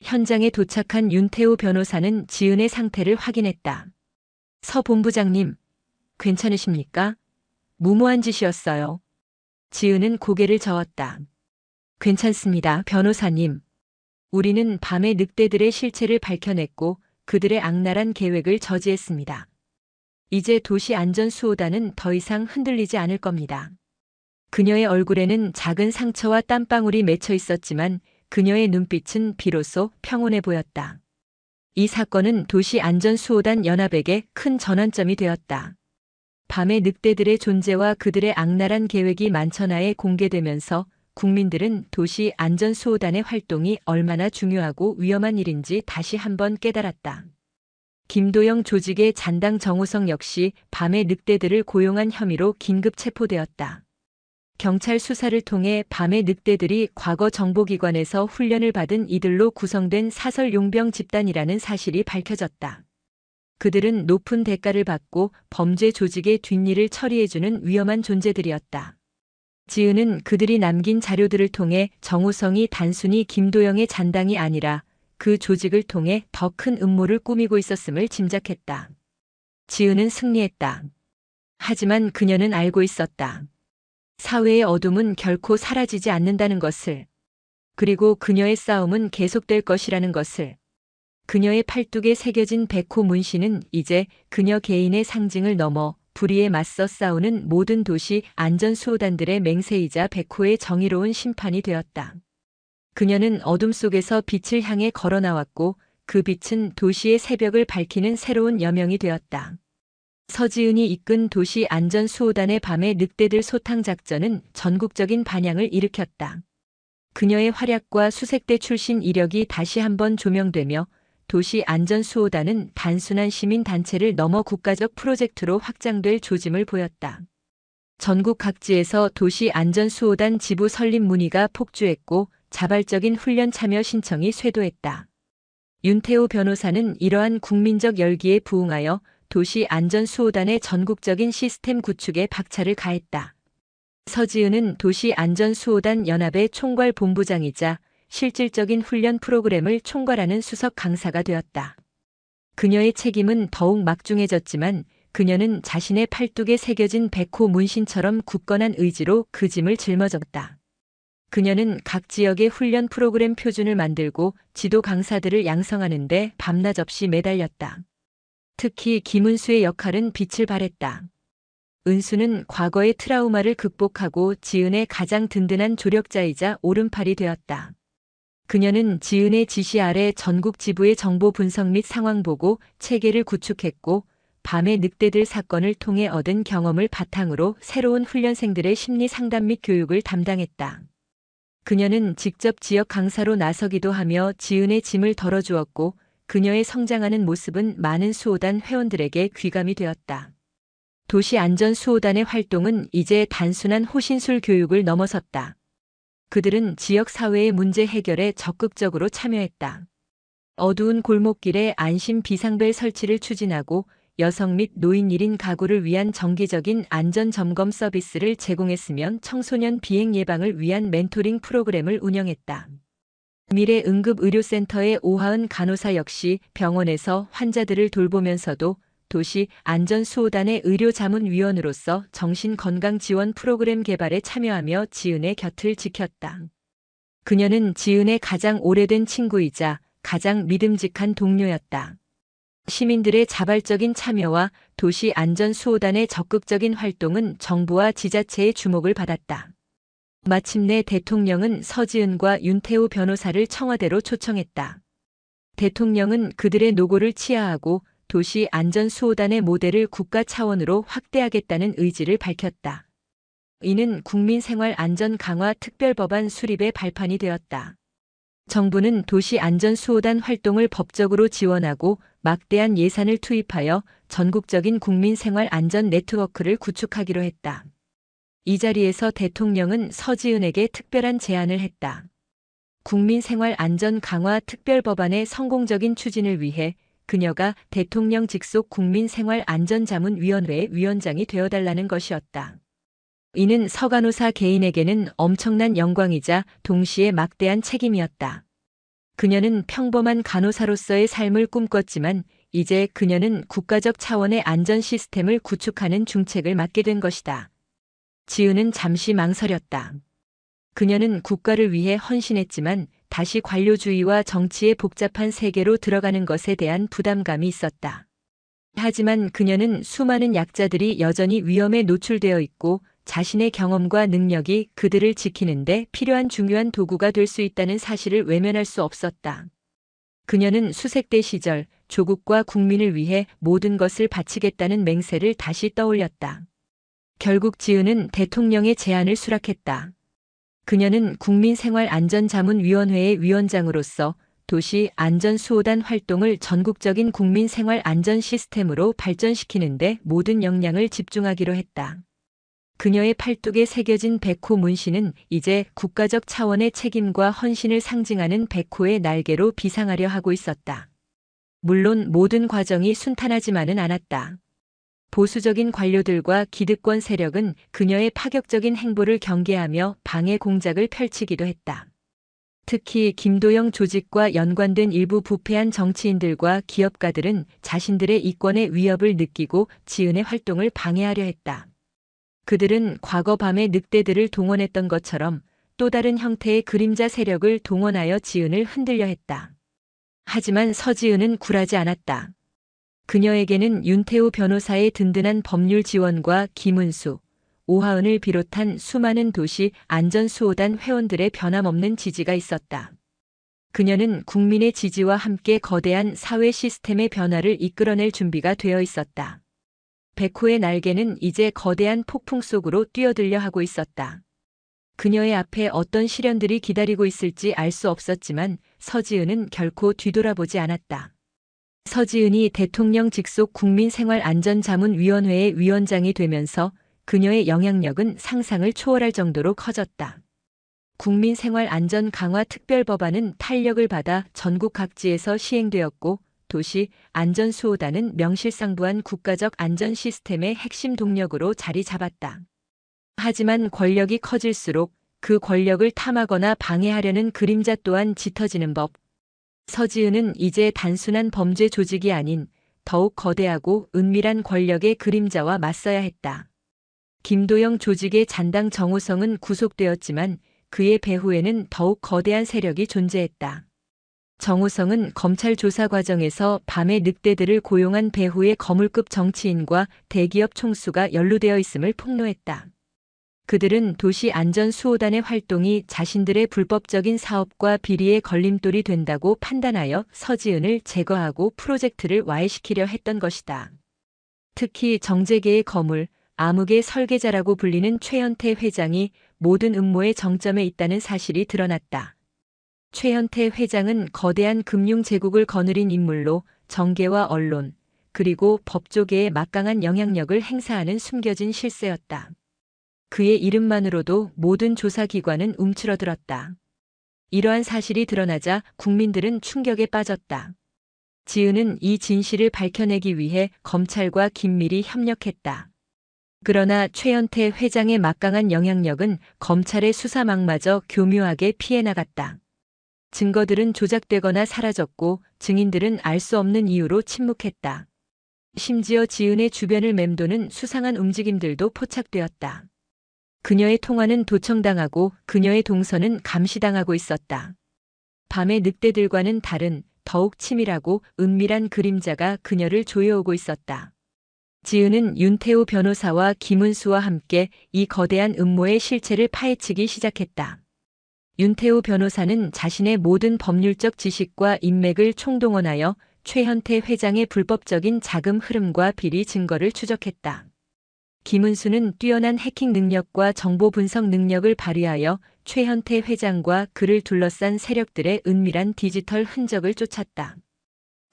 현장에 도착한 윤태호 변호사는 지은의 상태를 확인했다. 서 본부장님, 괜찮으십니까? 무모한 짓이었어요. 지은은 고개를 저었다. 괜찮습니다, 변호사님. 우리는 밤의 늑대들의 실체를 밝혀냈고 그들의 악랄한 계획을 저지했습니다. 이제 도시 안전수호단은 더 이상 흔들리지 않을 겁니다. 그녀의 얼굴에는 작은 상처와 땀방울이 맺혀 있었지만 그녀의 눈빛은 비로소 평온해 보였다. 이 사건은 도시 안전수호단 연합에게 큰 전환점이 되었다. 밤의 늑대들의 존재와 그들의 악랄한 계획이 만천하에 공개되면서 국민들은 도시 안전수호단의 활동이 얼마나 중요하고 위험한 일인지 다시 한번 깨달았다. 김도영 조직의 잔당 정우성 역시 밤의 늑대들을 고용한 혐의로 긴급 체포되었다. 경찰 수사를 통해 밤의 늑대들이 과거 정보기관에서 훈련을 받은 이들로 구성된 사설 용병 집단이라는 사실이 밝혀졌다. 그들은 높은 대가를 받고 범죄 조직의 뒷일을 처리해주는 위험한 존재들이었다. 지은은 그들이 남긴 자료들을 통해 정우성이 단순히 김도영의 잔당이 아니라 그 조직을 통해 더 큰 음모를 꾸미고 있었음을 짐작했다. 지은은 승리했다. 하지만 그녀는 알고 있었다. 사회의 어둠은 결코 사라지지 않는다는 것을. 그리고 그녀의 싸움은 계속될 것이라는 것을. 그녀의 팔뚝에 새겨진 백호 문신은 이제 그녀 개인의 상징을 넘어 불의에 맞서 싸우는 모든 도시 안전수호단들의 맹세이자 백호의 정의로운 심판이 되었다. 그녀는 어둠 속에서 빛을 향해 걸어 나왔고 그 빛은 도시의 새벽을 밝히는 새로운 여명이 되었다. 서지은이 이끈 도시 안전수호단의 밤의 늑대들 소탕 작전은 전국적인 반향을 일으켰다. 그녀의 활약과 수색대 출신 이력이 다시 한번 조명되며 도시 안전수호단은 단순한 시민단체를 넘어 국가적 프로젝트로 확장될 조짐을 보였다. 전국 각지에서 도시 안전수호단 지부 설립 문의가 폭주했고 자발적인 훈련 참여 신청이 쇄도했다. 윤태호 변호사는 이러한 국민적 열기에 부응하여 도시 안전수호단의 전국적인 시스템 구축에 박차를 가했다. 서지은은 도시 안전수호단 연합의 총괄 본부장이자 실질적인 훈련 프로그램을 총괄하는 수석 강사가 되었다. 그녀의 책임은 더욱 막중해졌지만 그녀는 자신의 팔뚝에 새겨진 백호 문신처럼 굳건한 의지로 그 짐을 짊어졌다. 그녀는 각 지역의 훈련 프로그램 표준을 만들고 지도 강사들을 양성하는 데 밤낮 없이 매달렸다. 특히 김은수의 역할은 빛을 발했다. 은수는 과거의 트라우마를 극복하고 지은의 가장 든든한 조력자이자 오른팔이 되었다. 그녀는 지은의 지시 아래 전국 지부의 정보 분석 및 상황 보고 체계를 구축했고 밤의 늑대들 사건을 통해 얻은 경험을 바탕으로 새로운 훈련생들의 심리 상담 및 교육을 담당했다. 그녀는 직접 지역 강사로 나서기도 하며 지은의 짐을 덜어주었고 그녀의 성장하는 모습은 많은 수호단 회원들에게 귀감이 되었다. 도시 안전수호단의 활동은 이제 단순한 호신술 교육을 넘어섰다. 그들은 지역 사회의 문제 해결에 적극적으로 참여했다. 어두운 골목길에 안심 비상벨 설치를 추진하고 여성 및 노인 1인 가구를 위한 정기적인 안전 점검 서비스를 제공했으며 청소년 비행 예방을 위한 멘토링 프로그램을 운영했다. 미래 응급의료센터의 오하은 간호사 역시 병원에서 환자들을 돌보면서도 도시 안전수호단의 의료자문위원으로서 정신건강 지원 프로그램 개발에 참여하며 지은의 곁을 지켰다. 그녀는 지은의 가장 오래된 친구이자 가장 믿음직한 동료였다. 시민들의 자발적인 참여와 도시 안전수호단의 적극적인 활동은 정부와 지자체의 주목을 받았다. 마침내 대통령은 서지은과 윤태호 변호사를 청와대로 초청했다. 대통령은 그들의 노고를 치하하고 도시 안전수호단의 모델을 국가 차원으로 확대하겠다는 의지를 밝혔다. 이는 국민생활안전 강화 특별법안 수립의 발판이 되었다. 정부는 도시 안전수호단 활동을 법적으로 지원하고 막대한 예산을 투입하여 전국적인 국민생활안전 네트워크를 구축하기로 했다. 이 자리에서 대통령은 서지은에게 특별한 제안을 했다. 국민생활안전 강화 특별법안의 성공적인 추진을 위해 그녀가 대통령 직속 국민생활안전자문위원회의 위원장이 되어달라는 것이었다. 이는 서 간호사 개인에게는 엄청난 영광이자 동시에 막대한 책임이었다. 그녀는 평범한 간호사로서의 삶을 꿈꿨지만 이제 그녀는 국가적 차원의 안전 시스템을 구축하는 중책을 맡게 된 것이다. 지은은 잠시 망설였다. 그녀는 국가를 위해 헌신했지만 다시 관료주의와 정치의 복잡한 세계로 들어가는 것에 대한 부담감이 있었다. 하지만 그녀는 수많은 약자들이 여전히 위험에 노출되어 있고 자신의 경험과 능력이 그들을 지키는데 필요한 중요한 도구가 될 수 있다는 사실을 외면할 수 없었다. 그녀는 수색대 시절 조국과 국민을 위해 모든 것을 바치겠다는 맹세를 다시 떠올렸다. 결국 지은은 대통령의 제안을 수락했다. 그녀는 국민생활안전자문위원회의 위원장으로서 도시 안전수호단 활동을 전국적인 국민생활안전 시스템으로 발전시키는 데 모든 역량을 집중하기로 했다. 그녀의 팔뚝에 새겨진 백호 문신은 이제 국가적 차원의 책임과 헌신을 상징하는 백호의 날개로 비상하려 하고 있었다. 물론 모든 과정이 순탄하지만은 않았다. 보수적인 관료들과 기득권 세력은 그녀의 파격적인 행보를 경계하며 방해 공작을 펼치기도 했다. 특히 김도영 조직과 연관된 일부 부패한 정치인들과 기업가들은 자신들의 이권의 위협을 느끼고 지은의 활동을 방해하려 했다. 그들은 과거 밤에 늑대들을 동원했던 것처럼 또 다른 형태의 그림자 세력을 동원하여 지은을 흔들려 했다. 하지만 서지은은 굴하지 않았다. 그녀에게는 윤태호 변호사의 든든한 법률 지원과 김은수, 오하은을 비롯한 수많은 도시 안전수호단 회원들의 변함없는 지지가 있었다. 그녀는 국민의 지지와 함께 거대한 사회 시스템의 변화를 이끌어낼 준비가 되어 있었다. 백호의 날개는 이제 거대한 폭풍 속으로 뛰어들려 하고 있었다. 그녀의 앞에 어떤 시련들이 기다리고 있을지 알 수 없었지만 서지은은 결코 뒤돌아보지 않았다. 서지은이 대통령 직속 국민생활안전자문위원회의 위원장이 되면서 그녀의 영향력은 상상을 초월할 정도로 커졌다. 국민생활안전 강화 특별법안은 탄력을 받아 전국 각지에서 시행되었고 도시 안전수호단은 명실상부한 국가적 안전 시스템의 핵심 동력으로 자리 잡았다. 하지만 권력이 커질수록 그 권력을 탐하거나 방해하려는 그림자 또한 짙어지는 법. 서지은은 이제 단순한 범죄 조직이 아닌 더욱 거대하고 은밀한 권력의 그림자와 맞서야 했다. 김도영 조직의 잔당 정호성은 구속되었지만 그의 배후에는 더욱 거대한 세력이 존재했다. 정호성은 검찰 조사 과정에서 밤의 늑대들을 고용한 배후의 거물급 정치인과 대기업 총수가 연루되어 있음을 폭로했다. 그들은 도시안전수호단의 활동이 자신들의 불법적인 사업과 비리의 걸림돌이 된다고 판단하여 서지은을 제거하고 프로젝트를 와해시키려 했던 것이다. 특히 정재계의 거물, 암흑의 설계자라고 불리는 최현태 회장이 모든 음모의 정점에 있다는 사실이 드러났다. 최현태 회장은 거대한 금융 제국을 거느린 인물로 정계와 언론, 그리고 법조계에 막강한 영향력을 행사하는 숨겨진 실세였다. 그의 이름만으로도 모든 조사기관은 움츠러들었다. 이러한 사실이 드러나자 국민들은 충격에 빠졌다. 지은은 이 진실을 밝혀내기 위해 검찰과 긴밀히 협력했다. 그러나 최현태 회장의 막강한 영향력은 검찰의 수사망마저 교묘하게 피해 나갔다. 증거들은 조작되거나 사라졌고 증인들은 알 수 없는 이유로 침묵했다. 심지어 지은의 주변을 맴도는 수상한 움직임들도 포착되었다. 그녀의 통화는 도청당하고 그녀의 동선은 감시당하고 있었다. 밤의 늑대들과는 다른 더욱 치밀하고 은밀한 그림자가 그녀를 조여오고 있었다. 지은은 윤태호 변호사와 김은수와 함께 이 거대한 음모의 실체를 파헤치기 시작했다. 윤태호 변호사는 자신의 모든 법률적 지식과 인맥을 총동원하여 최현태 회장의 불법적인 자금 흐름과 비리 증거를 추적했다. 김은수는 뛰어난 해킹 능력과 정보 분석 능력을 발휘하여 최현태 회장과 그를 둘러싼 세력들의 은밀한 디지털 흔적을 쫓았다.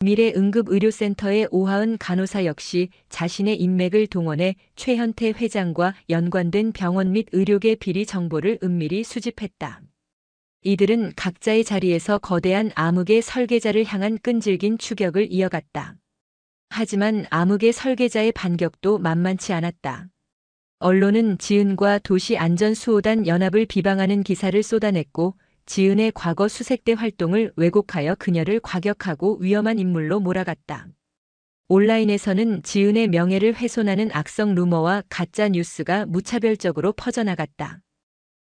미래응급의료센터의 오하은 간호사 역시 자신의 인맥을 동원해 최현태 회장과 연관된 병원 및 의료계 비리 정보를 은밀히 수집했다. 이들은 각자의 자리에서 거대한 암흑의 설계자를 향한 끈질긴 추격을 이어갔다. 하지만 암흑의 설계자의 반격도 만만치 않았다. 언론은 지은과 도시안전수호단 연합을 비방하는 기사를 쏟아냈고 지은의 과거 수색대 활동을 왜곡하여 그녀를 과격하고 위험한 인물로 몰아갔다. 온라인에서는 지은의 명예를 훼손하는 악성 루머와 가짜 뉴스가 무차별적으로 퍼져나갔다.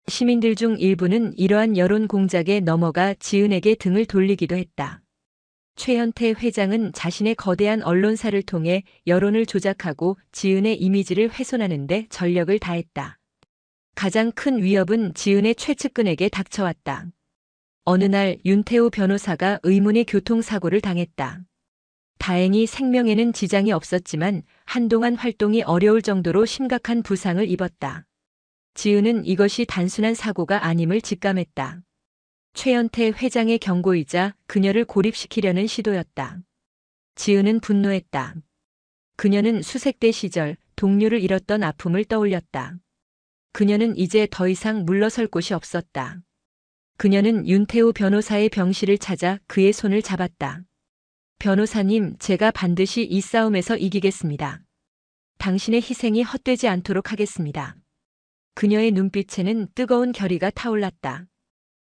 시민들 중 일부는 이러한 여론 공작에 넘어가 지은에게 등을 돌리기도 했다. 최현태 회장은 자신의 거대한 언론사를 통해 여론을 조작하고 지은의 이미지를 훼손하는 데 전력을 다했다. 가장 큰 위협은 지은의 최측근에게 닥쳐왔다. 어느 날 윤태호 변호사가 의문의 교통사고를 당했다. 다행히 생명에는 지장이 없었지만 한동안 활동이 어려울 정도로 심각한 부상을 입었다. 지은은 이것이 단순한 사고가 아님을 직감했다. 최현태 회장의 경고이자 그녀를 고립시키려는 시도였다. 지은은 분노했다. 그녀는 수색대 시절 동료를 잃었던 아픔을 떠올렸다. 그녀는 이제 더 이상 물러설 곳이 없었다. 그녀는 윤태호 변호사의 병실을 찾아 그의 손을 잡았다. 변호사님, 제가 반드시 이 싸움에서 이기겠습니다. 당신의 희생이 헛되지 않도록 하겠습니다. 그녀의 눈빛에는 뜨거운 결의가 타올랐다.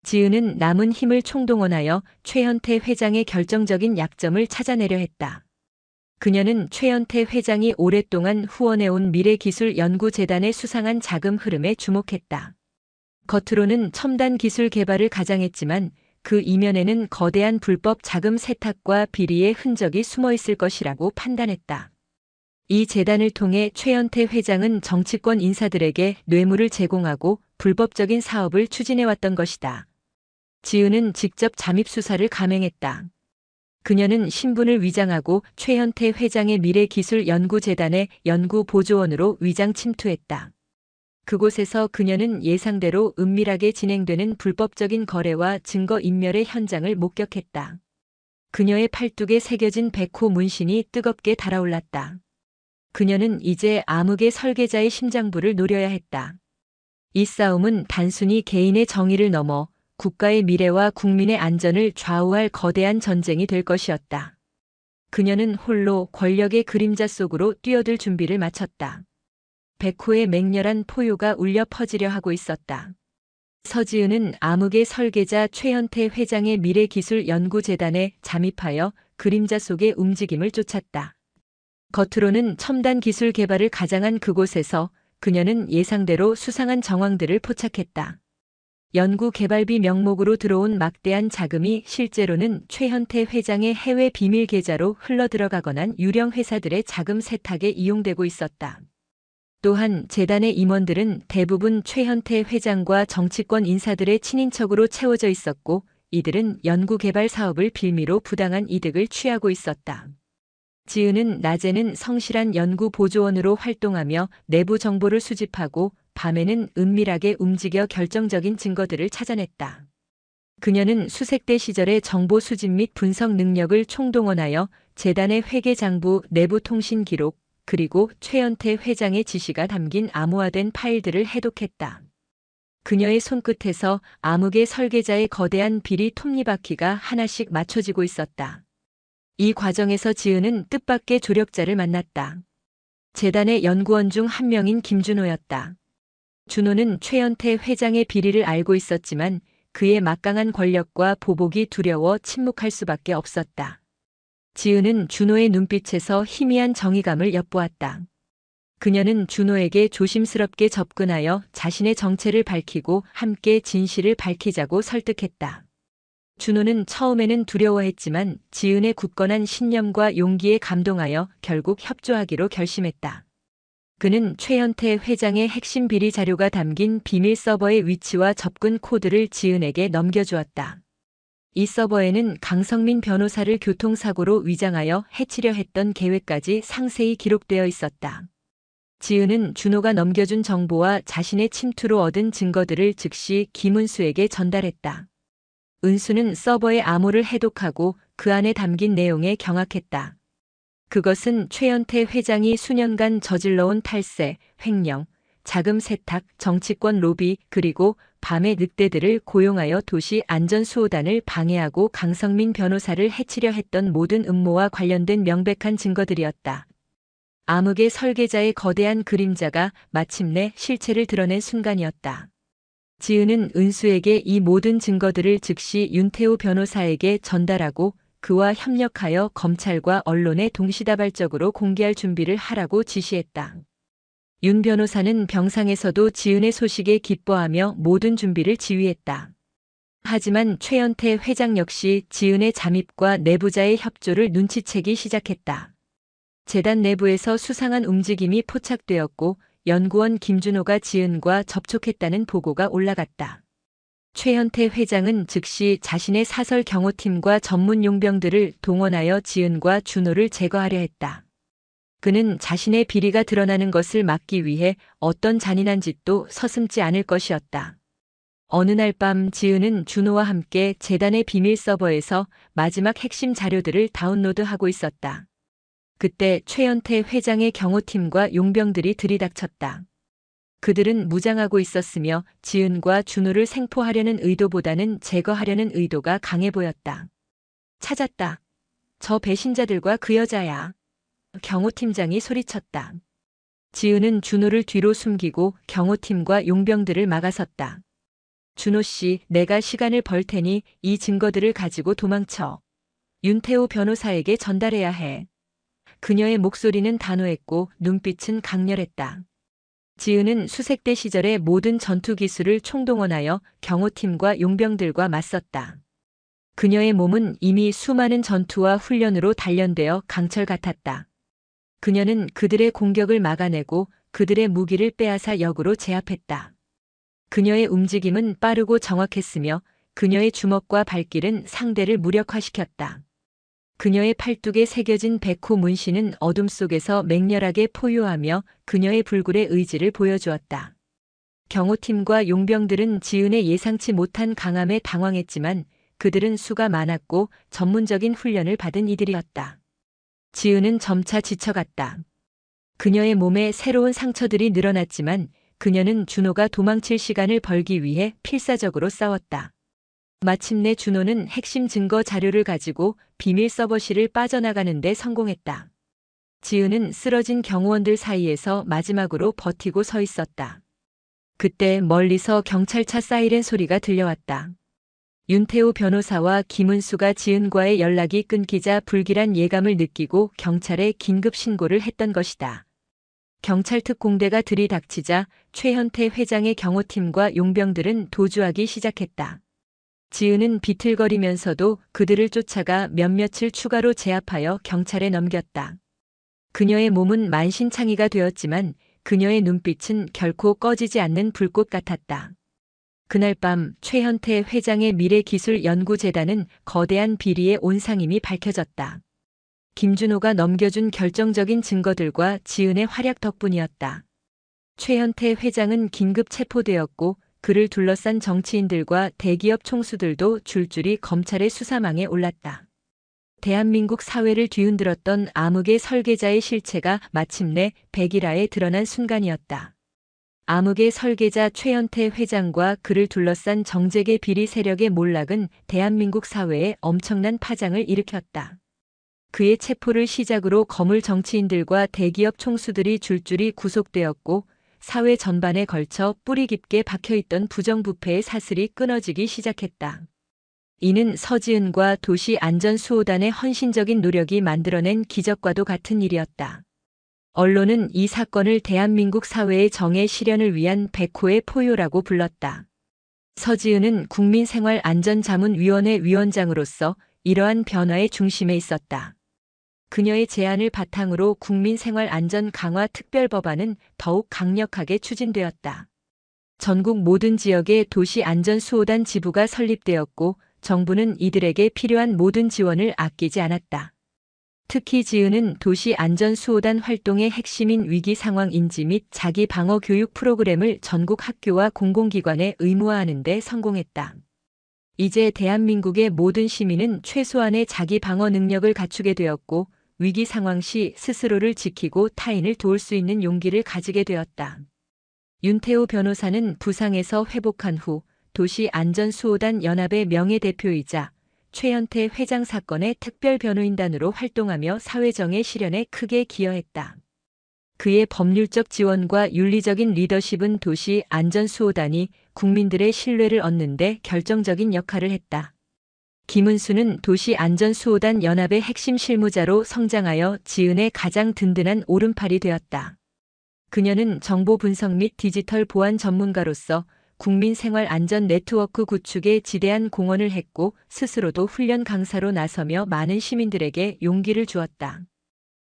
지은은 남은 힘을 총동원하여 최현태 회장의 결정적인 약점을 찾아내려 했다. 그녀는 최현태 회장이 오랫동안 후원해온 미래기술연구재단의 수상한 자금 흐름에 주목했다. 겉으로는 첨단 기술 개발을 가장했지만 그 이면에는 거대한 불법 자금 세탁과 비리의 흔적이 숨어 있을 것이라고 판단했다. 이 재단을 통해 최현태 회장은 정치권 인사들에게 뇌물을 제공하고 불법적인 사업을 추진해왔던 것이다. 지은은 직접 잠입 수사를 감행했다. 그녀는 신분을 위장하고 최현태 회장의 미래기술연구재단의 연구보조원으로 위장 침투했다. 그곳에서 그녀는 예상대로 은밀하게 진행되는 불법적인 거래와 증거인멸의 현장을 목격했다. 그녀의 팔뚝에 새겨진 백호 문신이 뜨겁게 달아올랐다. 그녀는 이제 암흑의 설계자의 심장부를 노려야 했다. 이 싸움은 단순히 개인의 정의를 넘어 국가의 미래와 국민의 안전을 좌우할 거대한 전쟁이 될 것이었다. 그녀는 홀로 권력의 그림자 속으로 뛰어들 준비를 마쳤다. 백호의 맹렬한 포효가 울려 퍼지려 하고 있었다. 서지은은 암흑의 설계자 최현태 회장의 미래기술연구재단에 잠입하여 그림자 속의 움직임을 쫓았다. 겉으로는 첨단 기술 개발을 가장한 그곳에서 그녀는 예상대로 수상한 정황들을 포착했다. 연구 개발비 명목으로 들어온 막대한 자금이 실제로는 최현태 회장의 해외 비밀 계좌로 흘러들어가거나 유령 회사들의 자금 세탁에 이용되고 있었다. 또한 재단의 임원들은 대부분 최현태 회장과 정치권 인사들의 친인척으로 채워져 있었고 이들은 연구개발 사업을 빌미로 부당한 이득을 취하고 있었다. 지은은 낮에는 성실한 연구보조원으로 활동하며 내부 정보를 수집하고 밤에는 은밀하게 움직여 결정적인 증거들을 찾아냈다. 그녀는 수색대 시절의 정보 수집 및 분석 능력을 총동원하여 재단의 회계장부 내부 통신 기록, 그리고 최현태 회장의 지시가 담긴 암호화된 파일들을 해독했다. 그녀의 손끝에서 암흑의 설계자의 거대한 비리 톱니바퀴가 하나씩 맞춰지고 있었다. 이 과정에서 지은은 뜻밖의 조력자를 만났다. 재단의 연구원 중 한 명인 김준호였다. 준호는 최현태 회장의 비리를 알고 있었지만 그의 막강한 권력과 보복이 두려워 침묵할 수밖에 없었다. 지은은 준호의 눈빛에서 희미한 정의감을 엿보았다. 그녀는 준호에게 조심스럽게 접근하여 자신의 정체를 밝히고 함께 진실을 밝히자고 설득했다. 준호는 처음에는 두려워했지만 지은의 굳건한 신념과 용기에 감동하여 결국 협조하기로 결심했다. 그는 최현태 회장의 핵심 비리 자료가 담긴 비밀 서버의 위치와 접근 코드를 지은에게 넘겨주었다. 이 서버에는 강성민 변호사를 교통사고로 위장하여 해치려 했던 계획까지 상세히 기록되어 있었다. 지은은 준호가 넘겨준 정보와 자신의 침투로 얻은 증거들을 즉시 김은수에게 전달했다. 은수는 서버의 암호를 해독하고 그 안에 담긴 내용에 경악했다. 그것은 최현태 회장이 수년간 저질러온 탈세, 횡령, 자금 세탁, 정치권 로비, 그리고 밤의 늑대들을 고용하여 도시 안전수호단을 방해하고 강성민 변호사를 해치려 했던 모든 음모와 관련된 명백한 증거들이었다. 암흑의 설계자의 거대한 그림자가 마침내 실체를 드러낸 순간이었다. 지은은 은수에게 이 모든 증거들을 즉시 윤태호 변호사에게 전달하고 그와 협력하여 검찰과 언론에 동시다발적으로 공개할 준비를 하라고 지시했다. 윤 변호사는 병상에서도 지은의 소식에 기뻐하며 모든 준비를 지휘했다. 하지만 최현태 회장 역시 지은의 잠입과 내부자의 협조를 눈치채기 시작했다. 재단 내부에서 수상한 움직임이 포착되었고 연구원 김준호가 지은과 접촉했다는 보고가 올라갔다. 최현태 회장은 즉시 자신의 사설 경호팀과 전문 용병들을 동원하여 지은과 준호를 제거하려 했다. 그는 자신의 비리가 드러나는 것을 막기 위해 어떤 잔인한 짓도 서슴지 않을 것이었다. 어느 날 밤 지은은 준호와 함께 재단의 비밀 서버에서 마지막 핵심 자료들을 다운로드하고 있었다. 그때 최현태 회장의 경호팀과 용병들이 들이닥쳤다. 그들은 무장하고 있었으며 지은과 준호를 생포하려는 의도보다는 제거하려는 의도가 강해 보였다. 찾았다. 저 배신자들과 그 여자야. 경호팀장이 소리쳤다. 지은은 준호를 뒤로 숨기고 경호팀과 용병들을 막아섰다. 준호 씨, 내가 시간을 벌 테니 이 증거들을 가지고 도망쳐. 윤태호 변호사에게 전달해야 해. 그녀의 목소리는 단호했고 눈빛은 강렬했다. 지은은 수색대 시절의 모든 전투 기술을 총동원하여 경호팀과 용병들과 맞섰다. 그녀의 몸은 이미 수많은 전투와 훈련으로 단련되어 강철 같았다. 그녀는 그들의 공격을 막아내고 그들의 무기를 빼앗아 역으로 제압했다. 그녀의 움직임은 빠르고 정확했으며 그녀의 주먹과 발길은 상대를 무력화시켰다. 그녀의 팔뚝에 새겨진 백호 문신은 어둠 속에서 맹렬하게 포효하며 그녀의 불굴의 의지를 보여주었다. 경호팀과 용병들은 지은의 예상치 못한 강함에 당황했지만 그들은 수가 많았고 전문적인 훈련을 받은 이들이었다. 지은은 점차 지쳐갔다. 그녀의 몸에 새로운 상처들이 늘어났지만 그녀는 준호가 도망칠 시간을 벌기 위해 필사적으로 싸웠다. 마침내 준호는 핵심 증거 자료를 가지고 비밀 서버실을 빠져나가는 데 성공했다. 지은은 쓰러진 경호원들 사이에서 마지막으로 버티고 서 있었다. 그때 멀리서 경찰차 사이렌 소리가 들려왔다. 윤태호 변호사와 김은수가 지은과의 연락이 끊기자 불길한 예감을 느끼고 경찰에 긴급 신고를 했던 것이다. 경찰 특공대가 들이닥치자 최현태 회장의 경호팀과 용병들은 도주하기 시작했다. 지은은 비틀거리면서도 그들을 쫓아가 몇몇을 추가로 제압하여 경찰에 넘겼다. 그녀의 몸은 만신창이가 되었지만 그녀의 눈빛은 결코 꺼지지 않는 불꽃 같았다. 그날 밤 최현태 회장의 미래기술연구재단은 거대한 비리의 온상임이 밝혀졌다. 김준호가 넘겨준 결정적인 증거들과 지은의 활약 덕분이었다. 최현태 회장은 긴급 체포되었고 그를 둘러싼 정치인들과 대기업 총수들도 줄줄이 검찰의 수사망에 올랐다. 대한민국 사회를 뒤흔들었던 암흑의 설계자의 실체가 마침내 백일하에 드러난 순간이었다. 암흑의 설계자 최현태 회장과 그를 둘러싼 정재계 비리 세력의 몰락은 대한민국 사회에 엄청난 파장을 일으켰다. 그의 체포를 시작으로 거물 정치인들과 대기업 총수들이 줄줄이 구속되었고 사회 전반에 걸쳐 뿌리 깊게 박혀있던 부정부패의 사슬이 끊어지기 시작했다. 이는 서지은과 도시안전수호단의 헌신적인 노력이 만들어낸 기적과도 같은 일이었다. 언론은 이 사건을 대한민국 사회의 정의 실현을 위한 백호의 포효라고 불렀다. 서지은은 국민생활안전자문위원회 위원장으로서 이러한 변화의 중심에 있었다. 그녀의 제안을 바탕으로 국민생활안전 강화 특별법안은 더욱 강력하게 추진되었다. 전국 모든 지역에 도시안전수호단 지부가 설립되었고 정부는 이들에게 필요한 모든 지원을 아끼지 않았다. 특히 지은은 도시안전수호단 활동의 핵심인 위기상황 인지 및 자기방어 교육 프로그램을 전국 학교와 공공기관에 의무화하는 데 성공했다. 이제 대한민국의 모든 시민은 최소한의 자기방어 능력을 갖추게 되었고 위기 상황 시 스스로를 지키고 타인을 도울 수 있는 용기를 가지게 되었다. 윤태호 변호사는 부상에서 회복한 후 도시안전수호단 연합의 명예대표이자 최현태 회장 사건의 특별변호인단으로 활동하며 사회정의 실현에 크게 기여했다. 그의 법률적 지원과 윤리적인 리더십은 도시안전수호단이 국민들의 신뢰를 얻는 데 결정적인 역할을 했다. 김은수는 도시안전수호단 연합의 핵심 실무자로 성장하여 지은의 가장 든든한 오른팔이 되었다. 그녀는 정보 분석 및 디지털 보안 전문가로서 국민생활 안전 네트워크 구축에 지대한 공헌을 했고 스스로도 훈련 강사로 나서며 많은 시민들에게 용기를 주었다.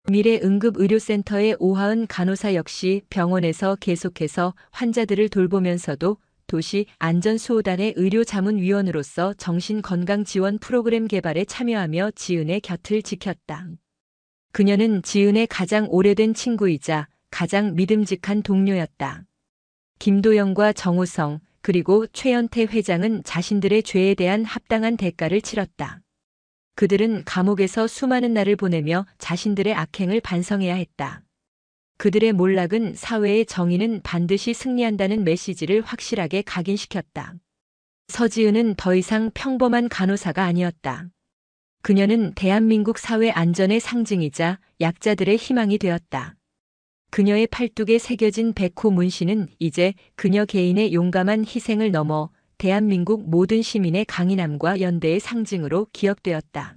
미래응급의료센터의 오하은 간호사 역시 병원에서 계속해서 환자들을 돌보면서도 도시안전수호단의 의료자문위원으로서 정신건강지원 프로그램 개발에 참여하며 지은의 곁을 지켰다. 그녀는 지은의 가장 오래된 친구이자 가장 믿음직한 동료였다. 김도영과 정우성 그리고 최현태 회장은 자신들의 죄에 대한 합당한 대가를 치렀다. 그들은 감옥에서 수많은 날을 보내며 자신들의 악행을 반성해야 했다. 그들의 몰락은 사회의 정의는 반드시 승리한다는 메시지를 확실하게 각인시켰다. 서지은은 더 이상 평범한 간호사가 아니었다. 그녀는 대한민국 사회 안전의 상징이자 약자들의 희망이 되었다. 그녀의 팔뚝에 새겨진 백호 문신은 이제 그녀 개인의 용감한 희생을 넘어 대한민국 모든 시민의 강인함과 연대의 상징으로 기억되었다.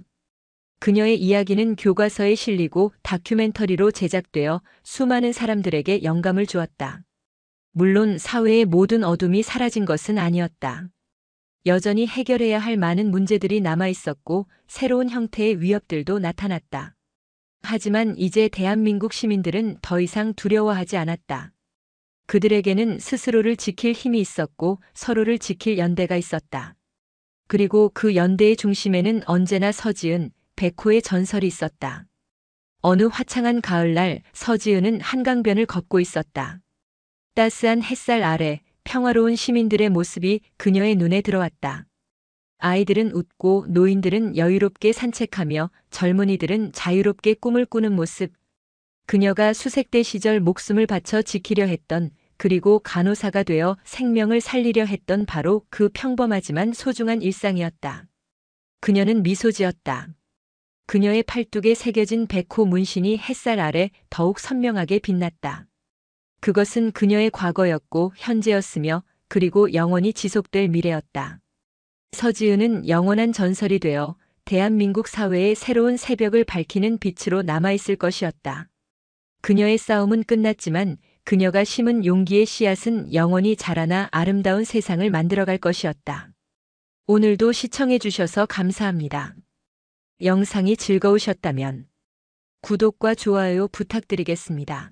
그녀의 이야기는 교과서에 실리고 다큐멘터리로 제작되어 수많은 사람들에게 영감을 주었다. 물론 사회의 모든 어둠이 사라진 것은 아니었다. 여전히 해결해야 할 많은 문제들이 남아 있었고 새로운 형태의 위협들도 나타났다. 하지만 이제 대한민국 시민들은 더 이상 두려워하지 않았다. 그들에게는 스스로를 지킬 힘이 있었고 서로를 지킬 연대가 있었다. 그리고 그 연대의 중심에는 언제나 서지은, 백호의 전설이 있었다. 어느 화창한 가을날 서지은은 한강변을 걷고 있었다. 따스한 햇살 아래 평화로운 시민들의 모습이 그녀의 눈에 들어왔다. 아이들은 웃고 노인들은 여유롭게 산책하며 젊은이들은 자유롭게 꿈을 꾸는 모습. 그녀가 수색대 시절 목숨을 바쳐 지키려 했던, 그리고 간호사가 되어 생명을 살리려 했던 바로 그 평범하지만 소중한 일상이었다. 그녀는 미소 지었다. 그녀의 팔뚝에 새겨진 백호 문신이 햇살 아래 더욱 선명하게 빛났다. 그것은 그녀의 과거였고 현재였으며 그리고 영원히 지속될 미래였다. 서지은은 영원한 전설이 되어 대한민국 사회의 새로운 새벽을 밝히는 빛으로 남아있을 것이었다. 그녀의 싸움은 끝났지만 그녀가 심은 용기의 씨앗은 영원히 자라나 아름다운 세상을 만들어갈 것이었다. 오늘도 시청해주셔서 감사합니다. 영상이 즐거우셨다면 구독과 좋아요 부탁드리겠습니다.